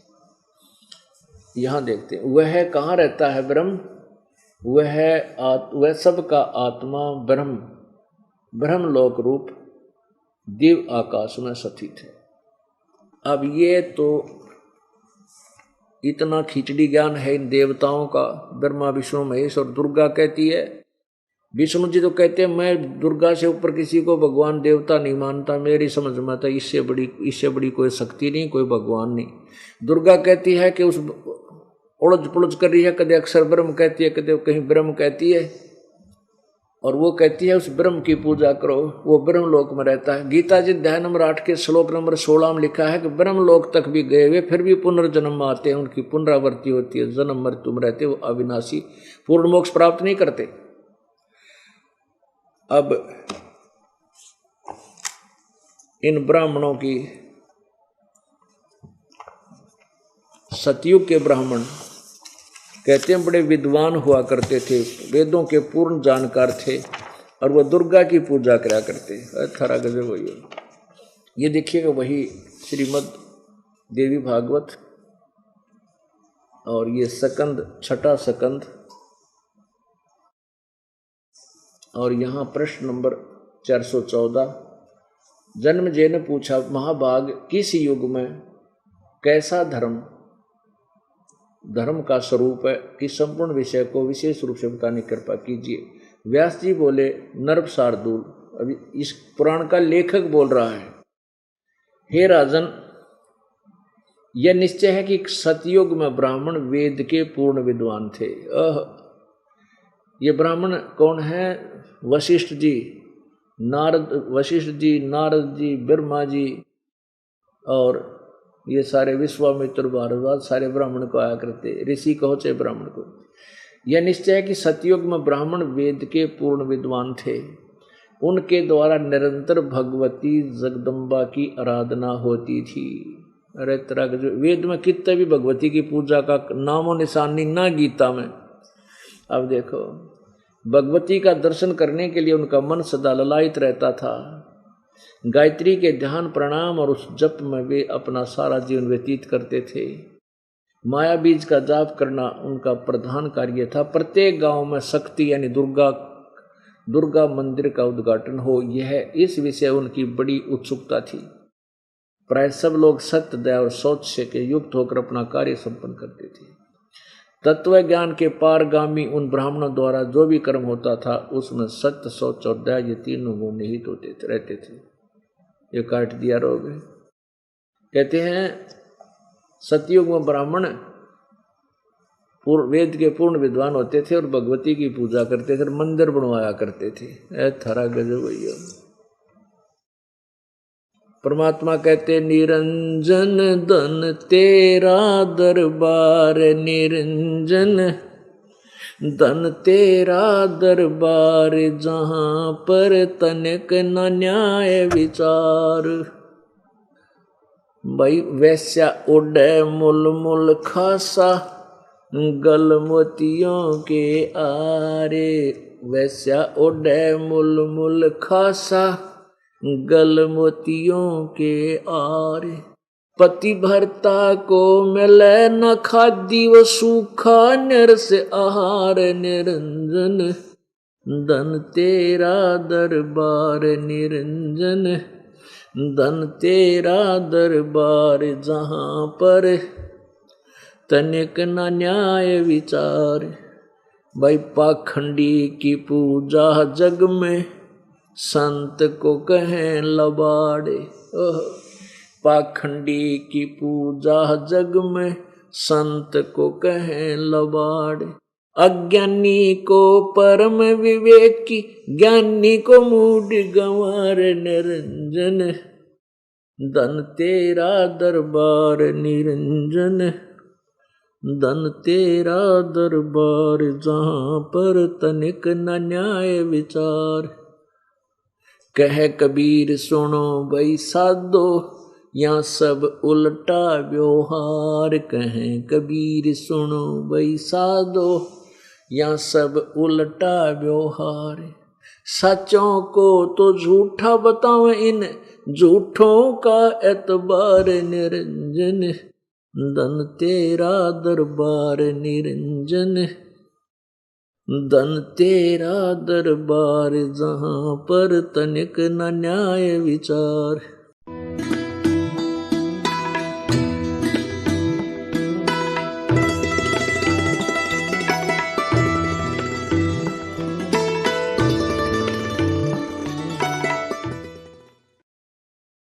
यहाँ देखते हैं वह कहाँ रहता है ब्रह्म, वह सबका आत्मा ब्रह्म, ब्रह्मलोक रूप दिव्य आकाश में स्थित है। अब ये तो इतना खिचड़ी ज्ञान है इन देवताओं का, ब्रह्मा विष्णु महेश। और दुर्गा कहती है, विष्णु जी तो कहते हैं मैं दुर्गा से ऊपर किसी को भगवान देवता नहीं मानता, मेरी समझ में आता इससे बड़ी कोई शक्ति नहीं, कोई भगवान नहीं। दुर्गा कहती है कि उस उलझ पुलझ कर रही है, कदे अक्षर ब्रह्म कहती है, कदे कहीं ब्रह्म कहती है, और वो कहती है उस ब्रह्म की पूजा करो, वो ब्रह्म लोक में रहता है। गीता जी अध्याय नंबर 8 के श्लोक नंबर 16 में लिखा है कि ब्रह्म लोक तक भी गए हुए फिर भी पुनर्जन्म आते हैं, उनकी पुनरावृत्ति होती है, जन्म मृत्यु में रहते, वो अविनाशी पूर्ण मोक्ष प्राप्त नहीं करते। अब इन ब्राह्मणों की, सतयुग के ब्राह्मण कहते हैं बड़े विद्वान हुआ करते थे, वेदों के पूर्ण जानकार थे और वह दुर्गा की पूजा करा करते। थारा गजब वही हो। ये देखिएगा वही श्रीमद् देवी भागवत और ये स्कंद, छठा स्कंद, और यहाँ प्रश्न नंबर 414। जन्मेजय ने पूछा, महाभाग किस युग में कैसा धर्म धर्म का स्वरूप है कि संपूर्ण विषय को विशेष रूप से बताने की कृपा कीजिए। व्यास जी बोले, नर्प शार्दूल, अभी इस पुराण का लेखक बोल रहा है, हे राजन, यह निश्चय है कि सतयुग में ब्राह्मण वेद के पूर्ण विद्वान थे। ये ब्राह्मण कौन है? वशिष्ठ जी, नारद जी, ब्रह्मा जी और ये सारे विश्वामित्र, भारद्वाज, सारे ब्राह्मण को आया करते, ऋषि कहो चाहे ब्राह्मण को। यह निश्चय है कि सतयुग में ब्राह्मण वेद के पूर्ण विद्वान थे। उनके द्वारा निरंतर भगवती जगदम्बा की आराधना होती थी। अरे तरह के जो वेद में कितने भी भगवती की पूजा का नामो निशान नहीं, ना गीता में। अब देखो, भगवती का दर्शन करने के लिए उनका मन सदा ललायित रहता था। गायत्री के ध्यान, प्रणाम और उस जप में वे अपना सारा जीवन व्यतीत करते थे। माया बीज का जाप करना उनका प्रधान कार्य था। प्रत्येक गांव में शक्ति यानी दुर्गा मंदिर का उद्घाटन हो, यह इस विषय उनकी बड़ी उत्सुकता थी। प्राय सब लोग सत्य, दया और शौच से के युक्त होकर अपना कार्य संपन्न करते थे। तत्व ज्ञान के पारगामी उन ब्राह्मणों द्वारा जो भी कर्म होता था उसमें सत्य, शौच और दया, ये तीनों गुण निहित रहते थे। ये काट दिया रोग। कहते हैं सतयुग में ब्राह्मण वेद के पूर्ण विद्वान होते थे और भगवती की पूजा करते थे, मंदिर बनवाया करते थे। थारा गजब भैया। परमात्मा कहते, निरंजन धन तेरा दरबार, निरंजन धन तेरा दरबार, जहां पर तनिक न न्याय विचार। भाई वैश्या उड़े मुल मुल खासा, गल मोतियों के आरे। वैश्या उड़े मुल मुल खासा, गल मोतियों के आरे। पति भरता को मिले न खादी, वो सूखा निरस आहार। निरंजन धन तेरा दरबार, निरंजन धन तेरा दरबार, जहां पर तनिक न न्याय विचार। भाई पाखंडी की पूजा जग में, संत को कहें लबाड़े। पाखंडी की पूजा जग में, संत को कहें लबाड़े। अज्ञानी को परम विवेकी, ज्ञानी को मूढ़ गंवार। निरंजन धन तेरा दरबार, निरंजन धन तेरा दरबार, जहां पर तनिक न न्याय विचार। कह कबीर सुनो भाई साधो, यहाँ सब उल्टा व्यवहार। कहें कबीर सुनो भाई साधो, यहाँ सब उल्टा व्यवहार। सचों को तो झूठा बताओ, इन झूठों का एतबार। निरंजन धन तेरा दरबार, निरंजन धन तेरा दरबार, जहां पर तनिक न न्याय विचार।